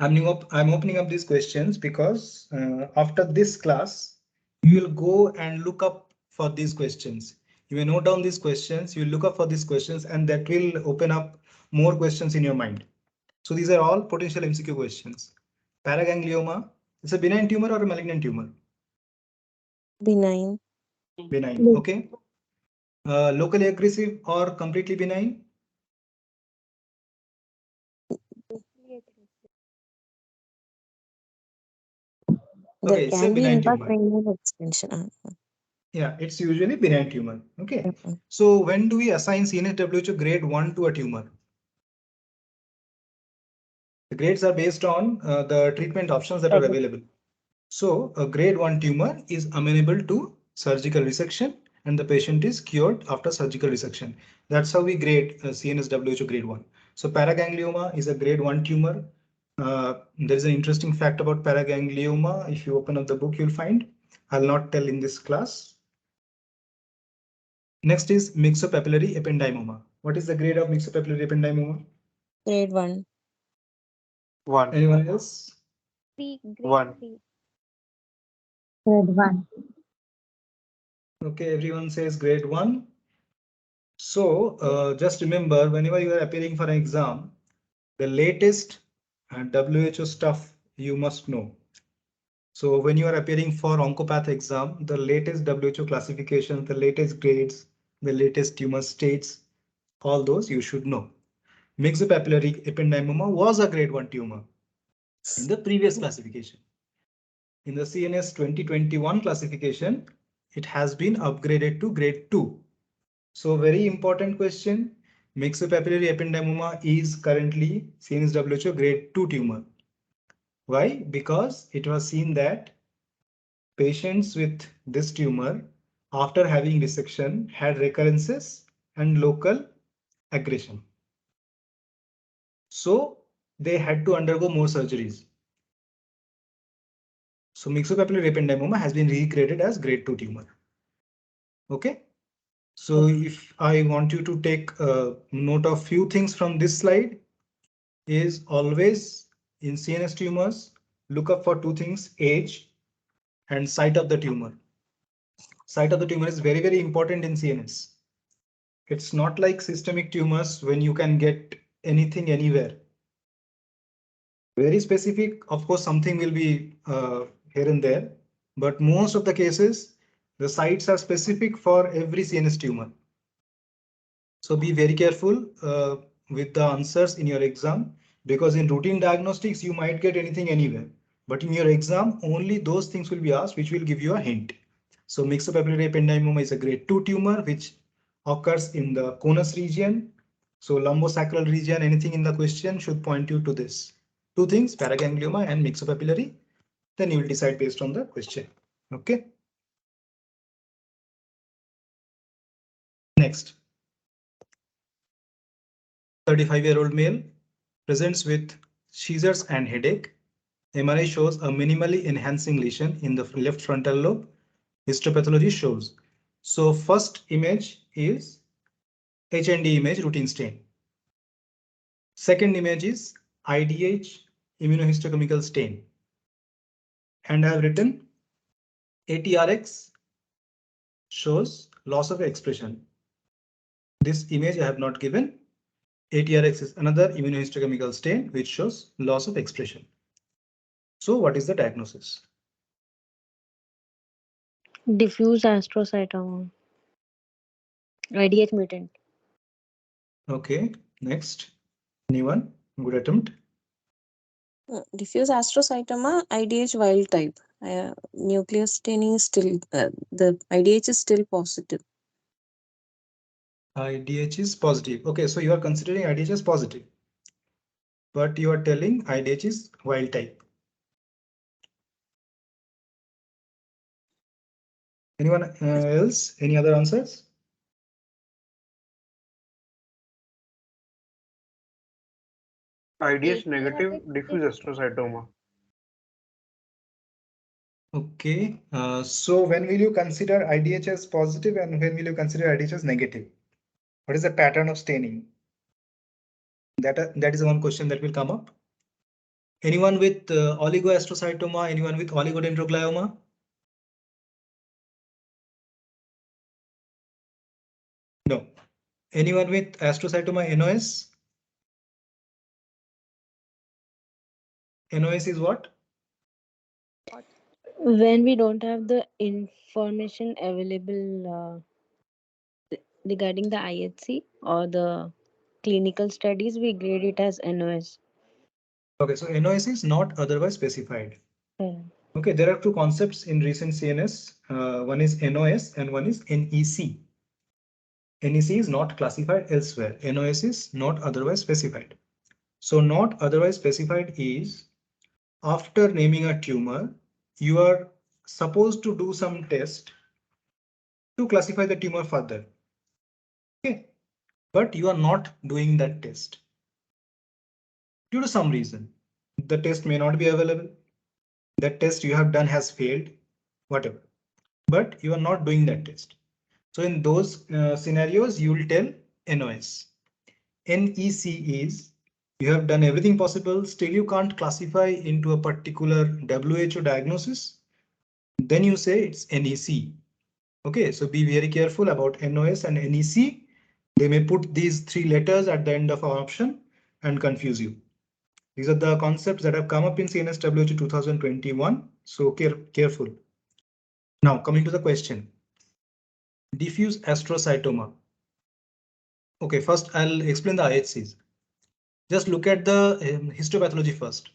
I'm opening up these questions because after this class, you will go and look up for these questions. You may note down these questions, you will look up for these questions, and that will open up more questions in your mind. So these are all potential MCQ questions. Paraganglioma, is a benign tumor or a malignant tumor? Benign. Benign, okay. Locally aggressive or completely benign? There Okay, it's a can be benign tumor. intracranial extension. Yeah, it's usually benign tumor. Okay. Mhm. So when do we assign CNSWH grade 1 to a tumor? The grades are based on the treatment options that are available. So a grade 1 tumor is amenable to surgical resection and the patient is cured after surgical resection. That's how we grade CNSWH grade 1. So paraganglioma is a grade 1 tumor. There is an interesting fact about paraganglioma. If you open up the book, you'll find. I'll not tell in this class. Next is myxopapillary ependymoma. What is the grade of myxopapillary ependymoma? Grade 1. 1. Anyone else? 1. Grade 1. Okay, everyone says grade 1. So just remember, whenever you are appearing for an exam, the latest WHO stuff you must know. So when you are appearing for oncopath exam, the latest WHO classification, the latest grades, the latest tumor states, all those you should know. Myxopapillary ependymoma was a grade 1 tumor in the previous classification. In the CNS 2021 classification, it has been upgraded to grade 2. So very important question. Myxopapillary ependymoma is currently CNS WHO grade 2 tumor. Why? Because it was seen that patients with this tumor after having resection had recurrences and local aggression. So they had to undergo more surgeries. So myxopapillary ependymoma has been regraded as grade 2 tumor. Okay. So if I want you to take a note of few things from this slide is always in CNS tumors, look up for two things, age and site of the tumor. Site of the tumor is very, very important in CNS. It's not like systemic tumors when you can get anything anywhere. Very specific, of course, something will be here and there, but most of the cases, the sites are specific for every CNS tumor. So be very careful with the answers in your exam, because in routine diagnostics, you might get anything anywhere. But in your exam, only those things will be asked which will give you a hint. So myxopapillary ependymoma is a grade 2 tumor, which occurs in the conus region. So lumbosacral region, anything in the question should point you to this. Two things, paraganglioma and myxopapillary. Then you will decide based on the question. Okay. Next. 35-year-old male presents with seizures and headache. MRI shows a minimally enhancing lesion in the left frontal lobe. Histopathology shows. So first image is HND image routine stain. Second image is IDH immunohistochemical stain. And I have written ATRX shows loss of expression. This image I have not given. ATRX is another immunohistochemical stain which shows loss of expression. So what is the diagnosis? Diffuse astrocytoma. IDH mutant. Okay, next. Anyone? Good attempt. Diffuse astrocytoma, IDH wild type. Nuclear staining is still, the IDH is still positive. IDH is positive. Okay, so you are considering IDH as positive, but you are telling IDH is wild type. Anyone else? Any other answers? IDH negative diffuse astrocytoma. Okay, so when will you consider IDH as positive and when will you consider IDH as negative? What is the pattern of staining? That is one question that will come up. Anyone with oligoastrocytoma? Anyone with oligodendroglioma? No. Anyone with astrocytoma NOS? NOS is what? When we don't have the information available regarding the IHC or the clinical studies, we grade it as NOS. Okay, so NOS is not otherwise specified. Hmm. Okay, there are two concepts in recent CNS. One is NOS and one is NEC. NEC is not classified elsewhere. NOS is not otherwise specified. So not otherwise specified is after naming a tumor, you are supposed to do some test to classify the tumor further. Okay, but you are not doing that test due to some reason. The test may not be available. That test you have done has failed, whatever, but you are not doing that test. So in those scenarios, you will tell NOS. NEC is you have done everything possible, still you can't classify into a particular WHO diagnosis. Then you say it's NEC. Okay, so be very careful about NOS and NEC. They may put these three letters at the end of an option and confuse you. These are the concepts that have come up in CNSWH 2021. So careful. Now coming to the question. Diffuse astrocytoma. Okay, first I'll explain the IHCs. Just look at the histopathology first.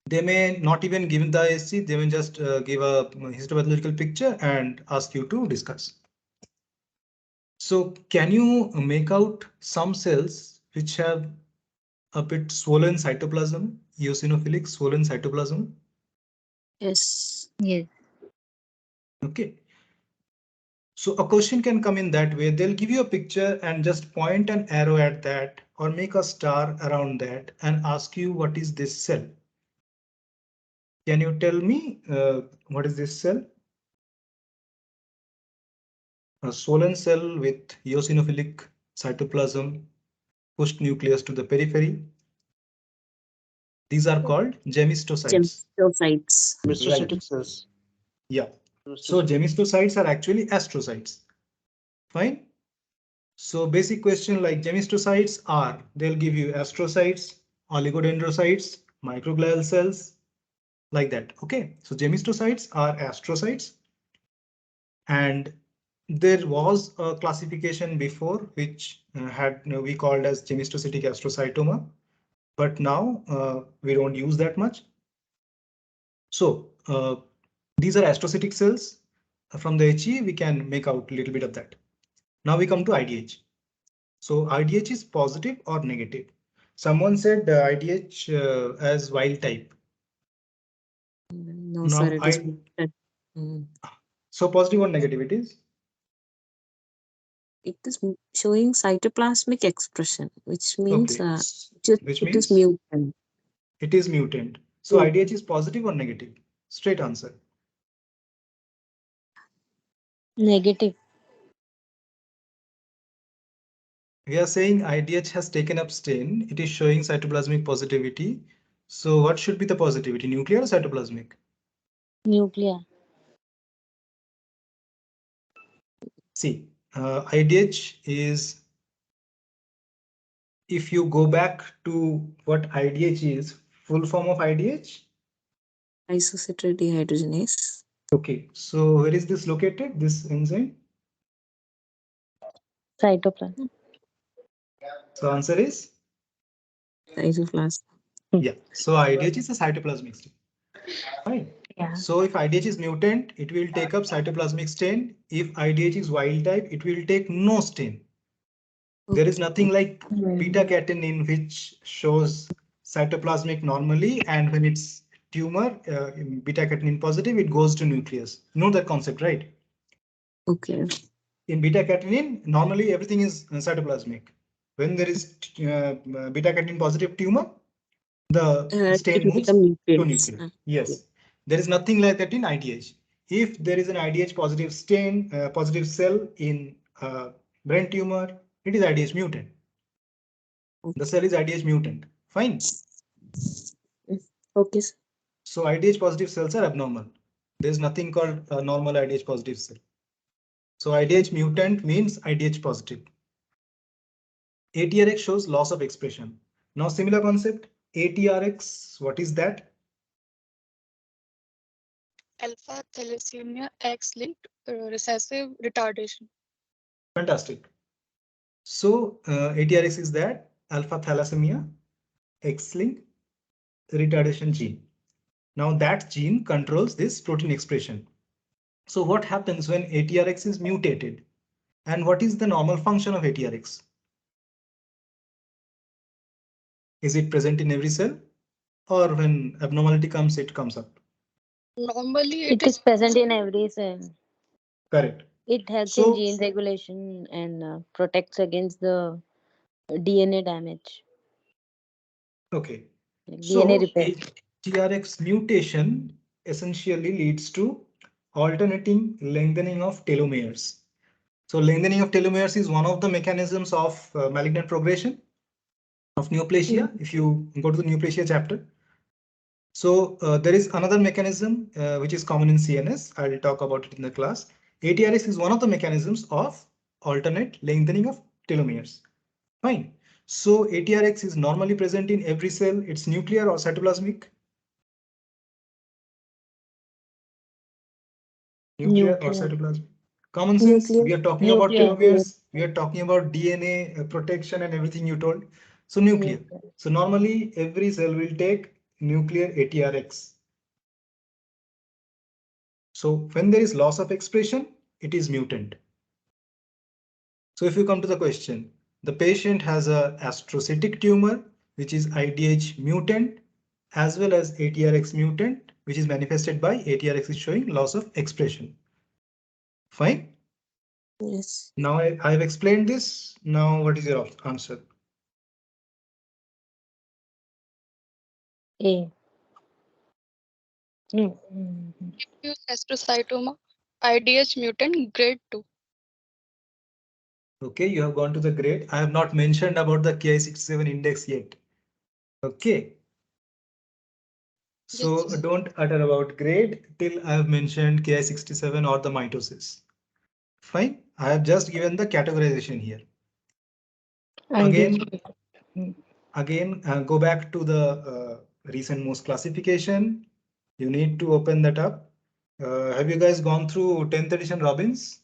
They may not even give the IHC, they may just give a histopathological picture and ask you to discuss. So can you make out some cells which have a bit swollen cytoplasm, eosinophilic swollen cytoplasm? Yes. Yes. Okay. So a question can come in that way. They'll give you a picture and just point an arrow at that or make a star around that and ask you what is this cell? Can you tell me what is this cell? A swollen cell with eosinophilic cytoplasm, pushed nucleus to the periphery. These are called gemistocytes. Gemstocytes. Mesocytic cells. Yeah. So gemistocytes are actually astrocytes. Fine. So basic question like gemistocytes are, they'll give you astrocytes, oligodendrocytes, microglial cells, like that. Okay. So gemistocytes are astrocytes. And there was a classification before which we called as gemistocytic astrocytoma, but now we don't use that much. So these are astrocytic cells. From the HE, we can make out a little bit of that. Now we come to IDH. So IDH is positive or negative? Someone said IDH as wild type. No, Now sir, it is muted. Mm. So positive or negative it is? It is showing cytoplasmic expression, which means Okay. Which it is means mutant. it is mutant. So IDH is positive or negative? Straight answer. Negative. We are saying IDH has taken up stain. It is showing cytoplasmic positivity. So what should be the positivity, nuclear or cytoplasmic? Nuclear. See, IDH is, if you go back to what IDH is, full form of IDH? Isosaccharic dehydrogenase. Okay, so where is this located, this enzyme? Cytoplasm. So answer is? Cytoplasm. Yeah, so IDH is a cytoplasmic stain. Fine. Yeah. So if IDH is mutant, it will take up cytoplasmic stain. If IDH is wild type, it will take no stain. There is nothing like beta catenin which shows cytoplasmic normally, and when it's tumor, beta catenin positive, it goes to nucleus. You know that concept, right? Okay. In beta catenin, normally everything is cytoplasmic. When there is beta catenin positive tumor, the It stain will moves become to nucleus. nucleus. Yes, there is nothing like that in IDH. If there is an IDH positive stain, positive cell in brain tumor, it is IDH mutant. The cell is IDH mutant. Fine. Okay. So IDH positive cells are abnormal. There is nothing called a normal IDH positive cell. So IDH mutant means IDH positive. ATRX shows loss of expression. Now similar concept, ATRX, what is that? Alpha thalassemia X-linked recessive retardation. Fantastic. So ATRX is that alpha thalassemia X-linked retardation gene. Now that gene controls this protein expression. So what happens when ATRX is mutated? And what is the normal function of ATRX? Is it present in every cell? Or when abnormality comes, it comes up? Normally, It is present in every cell. Correct. It helps in So, gene regulation and protects against the DNA damage. okay. Like DNA So repair. ATRX mutation essentially leads to alternating lengthening of telomeres. So lengthening of telomeres is one of the mechanisms of malignant progression of neoplasia. If you go to the neoplasia chapter. So there is another mechanism which is common in CNS. I will talk about it in the class. ATRX is one of the mechanisms of alternate lengthening of telomeres. Fine. So ATRX is normally present in every cell. It's nuclear or cytoplasmic? Nuclear or cytoplasmic? Common sense. Nuclear. We are talking about telomeres. We are talking about DNA protection and everything you told. So nuclear. So normally every cell will take nuclear ATRX. So when there is loss of expression, it is mutant. So if you come to the question, the patient has a astrocytic tumor, which is IDH mutant, as well as ATRX mutant, which is manifested by ATRX is showing loss of expression. Fine. Yes. Now I have explained this. Now what is your answer? A. No. Diffuse astrocytoma, IDH mutant, grade 2. Okay, you have gone to the grade. I have not mentioned about the Ki67 index yet. Okay. So Yes. don't utter about grade till I have mentioned Ki67 or the mitosis. Fine. I have just given the categorization here. Again, go back to the recent most classification. You need to open that up. Have you guys gone through 10th edition Robbins?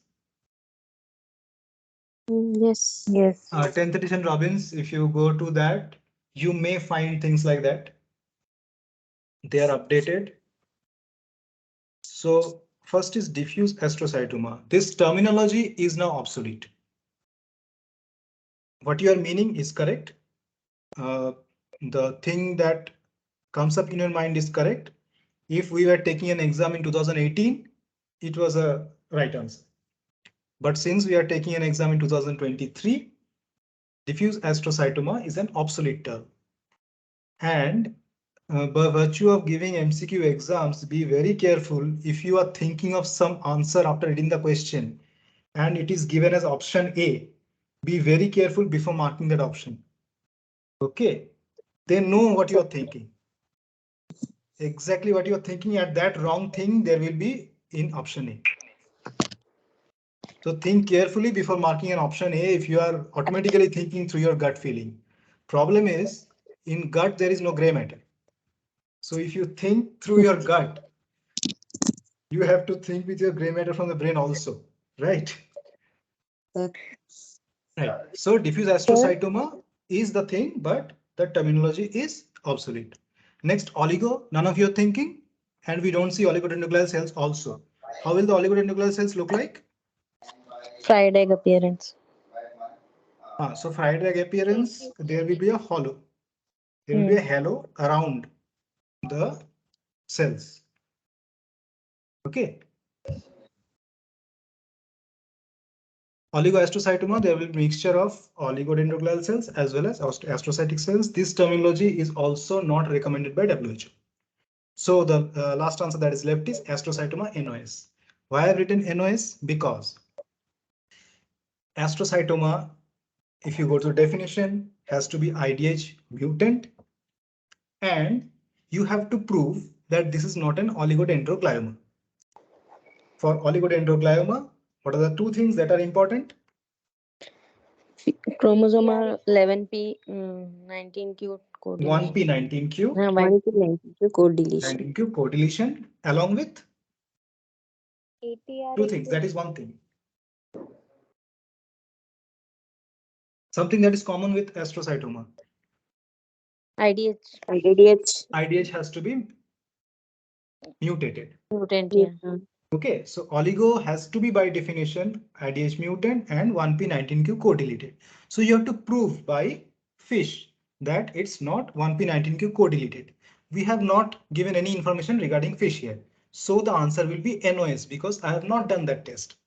Yes. Yes. 10th edition Robbins, if you go to that, you may find things like that. They are updated. So first is diffuse astrocytoma. This terminology is now obsolete. what you are meaning is correct. The thing that comes up in your mind is correct. If we were taking an exam in 2018, it was a right answer. But since we are taking an exam in 2023, diffuse astrocytoma is an obsolete term. And by virtue of giving MCQ exams, be very careful if you are thinking of some answer after reading the question and it is given as option A. Be very careful before marking that option. Okay, they know what you are thinking. Exactly what you are thinking at that wrong thing, there will be in option A. So think carefully before marking an option A if you are automatically thinking through your gut feeling. Problem is, in gut there is no gray matter. So if you think through your gut, you have to think with your gray matter from the brain also, right? Right. So diffuse astrocytoma is the thing, but the terminology is obsolete. Next, oligo, none of you are thinking, and we don't see oligodendroglial cells also. How will the oligodendroglial cells look like? Fried egg appearance. So fried egg appearance, there will be a hollow. There will be a halo around the cells. Okay. Oligoastrocytoma, there will be mixture of oligodendroglial cells as well as astrocytic cells. This terminology is also not recommended by WHO. So the last answer that is left is astrocytoma NOS. Why I've written NOS? Because astrocytoma, if you go to definition, has to be IDH mutant, and you have to prove that this is not an oligodendroglioma. For oligodendroglioma, what are the two things that are important? Chromosome 11p 19q code 1p 19q, 1 code deletion. 19q co-deletion, along with two things. That is one thing. Something that is common with astrocytoma. IDH. IDH has to be mutated. Mutant, yeah. Okay, so oligo has to be by definition IDH mutant and 1p19q co-deleted. So you have to prove by fish that it's not 1p19q co-deleted. We have not given any information regarding fish here. So the answer will be NOS because I have not done that test.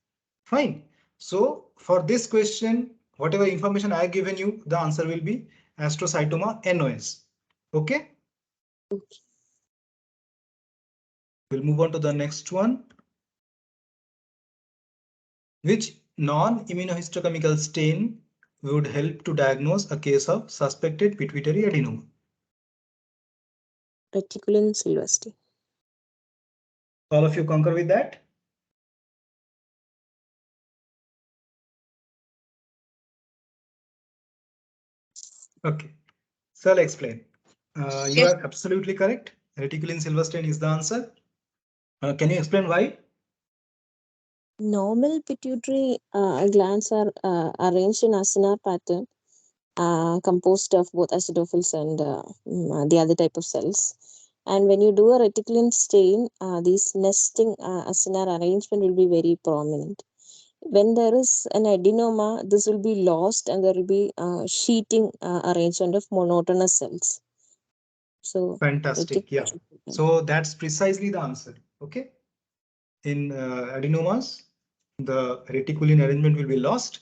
Fine. So for this question, whatever information I have given you, the answer will be astrocytoma NOS. Okay. We'll move on to the next one. Which non-immunohistochemical stain would help to diagnose a case of suspected pituitary adenoma? Reticulin sylvestri. All of you concur with that? Okay, so I'll explain. You are absolutely correct. Reticulin sylvestri is the answer. Can you explain why? Normal pituitary glands are arranged in acinar pattern, composed of both acidophils and the other type of cells. And when you do a reticulin stain, these nesting acinar arrangement will be very prominent. When there is an adenoma, this will be lost and there will be sheeting arrangement of monotonous cells. So fantastic. Yeah. So that's precisely the answer. Okay. In adenomas, the reticulin arrangement will be lost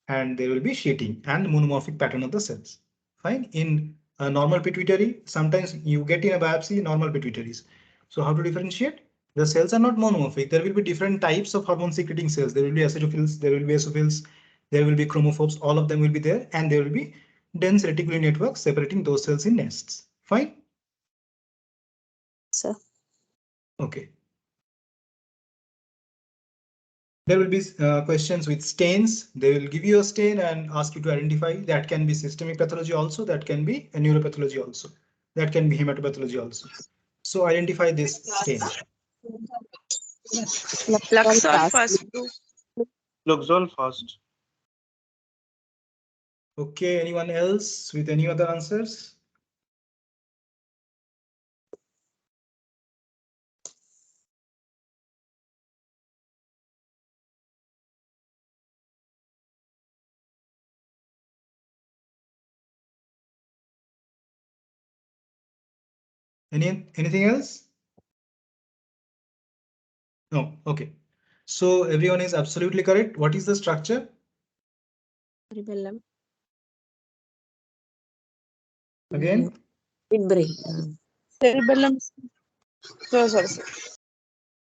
and there will be sheeting and monomorphic pattern of the cells. Fine. In a normal pituitary, sometimes you get in a biopsy normal pituitaries. So how to differentiate? The cells are not monomorphic. There will be different types of hormone secreting cells. There will be acidophils, there will be basophils, there will be chromophobes. All of them will be there, and there will be dense reticulin networks separating those cells in nests. Fine. Sir. Okay. There will be questions with stains. They will give you a stain and ask you to identify. That can be systemic pathology also. That can be a neuropathology also. That can be hematopathology also. So identify this stain. Luxol first. Luxol first. Okay, anyone else with any other answers? Anything else? No. Okay. So everyone is absolutely correct. What is the structure? Cerebellum. Again? Midbrain. Cerebellum. Sorry.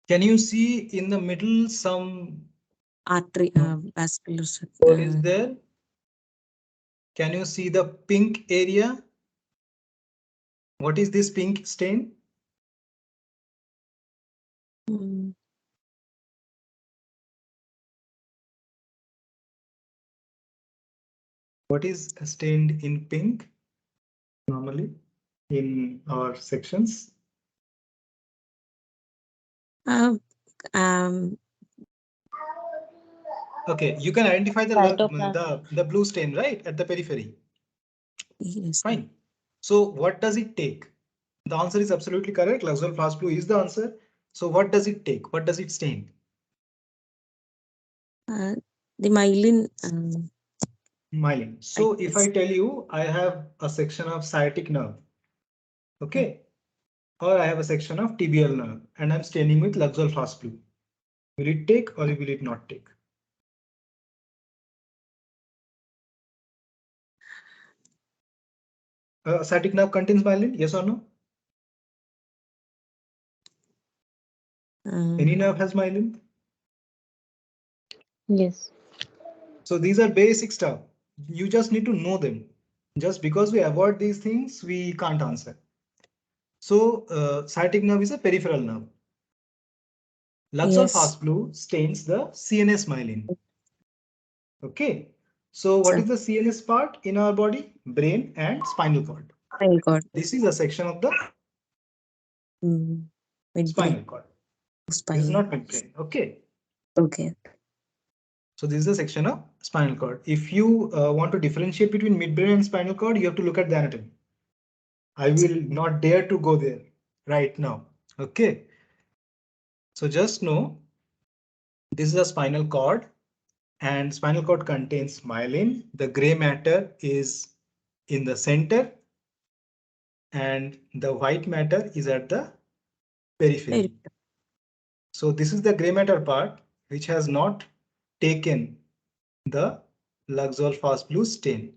Can you see in the middle some Artery, No. vascular. What is there? Can you see the pink area? What is this pink stain? What is stained in pink normally in our sections? Okay, you can identify the blue stain, right, at the periphery. Yes. Fine. So what does it take? The answer is absolutely correct. Luxol fast blue is the answer. So what does it take? What does it stain? The myelin. Myelin. So if I tell you I have a section of sciatic nerve, okay, or I have a section of tibial nerve, and I'm staining with Luxol fast blue, will it take or will it not take? Sciatic nerve contains myelin, yes or no? Any nerve has myelin? Yes. So these are basic stuff. You just need to know them. Just because we avoid these things, we can't answer. So sciatic nerve is a peripheral nerve. Luxol fast blue stains the CNS myelin. Okay. So what is the CNS part in our body? Brain and spinal cord. Spinal cord. This is a section of the spinal cord. This is not midbrain. Okay. Okay. So this is a section of spinal cord. If you want to differentiate between midbrain and spinal cord, you have to look at the anatomy. I will not dare to go there right now. Okay. So just know this is a spinal cord and spinal cord contains myelin. The gray matter is in the center and the white matter is at the periphery. So this is the gray matter part which has not taken the Luxol fast blue stain,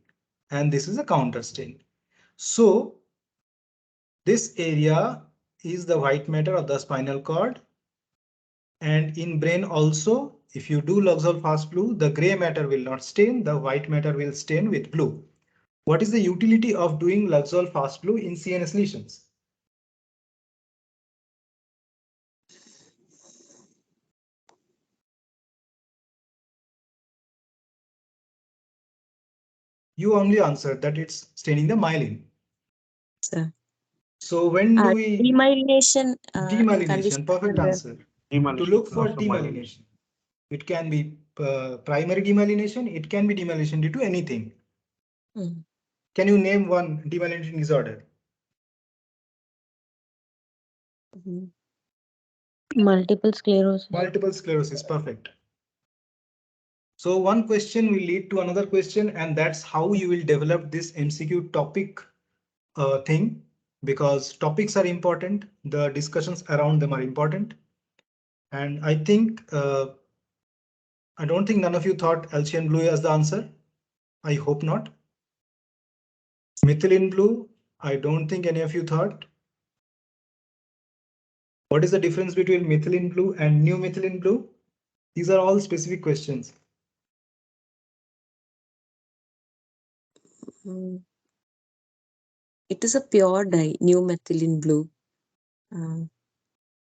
and this is a counter stain. So this area is the white matter of the spinal cord, and in brain also, if you do Luxol fast blue, the gray matter will not stain, the white matter will stain with blue. What is the utility of doing Luxol fast blue in CNS lesions? You only answered that it's staining the myelin. Sir. So when do we demyelination? Demyelination, perfect answer. To look for demyelination. It can be primary demyelination. It can be demyelination due to anything. Can you name one demyelination disorder? Multiple sclerosis. Multiple sclerosis, perfect. So one question will lead to another question, and that's how you will develop this MCQ topic thing, because topics are important. The discussions around them are important. And I think, I don't think none of you thought Alcian blue as the answer. I hope not. Methylene blue, I don't think any of you thought. What is the difference between methylene blue and new methylene blue? These are all specific questions. It is a pure dye, new methylene blue.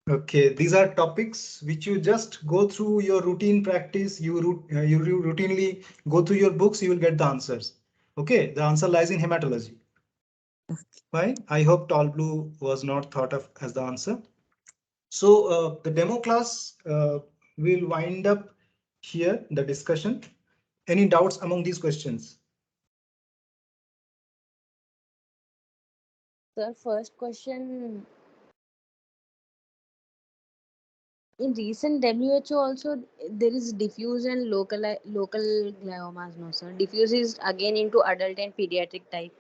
Okay, these are topics which you just go through your routine practice. You routinely go through your books, you will get the answers. Okay, the answer lies in hematology. Fine. I hope tall blue was not thought of as the answer. So the demo class will wind up here, the discussion. Any doubts among these questions? Sir, first question. In recent WHO also there is diffuse and local gliomas, no sir. Diffuse is again into adult and pediatric type.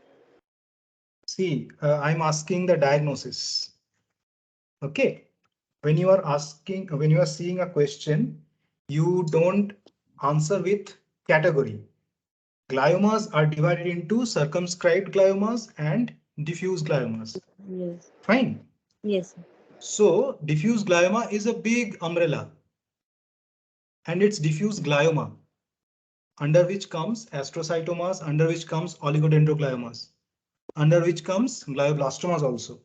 See, I'm asking the diagnosis. Okay. When you are seeing a question, you don't answer with category. Gliomas are divided into circumscribed gliomas and diffuse gliomas. Yes. Fine. Yes. So diffuse glioma is a big umbrella, and it's diffuse glioma, under which comes astrocytomas, under which comes oligodendrogliomas, under which comes glioblastomas also.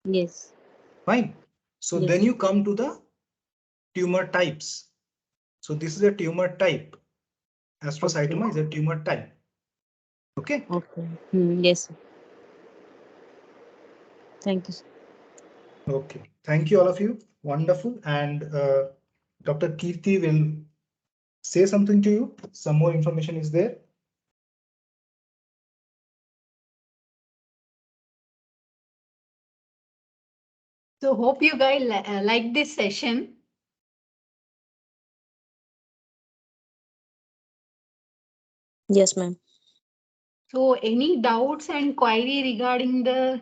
Yes. Fine. So Yes. then you come to the tumor types. So this is a tumor type. Astrocytoma is a tumor type. Okay. Okay. Yes. Thank you, sir. Okay. Thank you all of you. Wonderful. And Dr. Keerthy will say something to you. Some more information is there. So hope you guys like this session. Yes, ma'am. So any doubts and query regarding the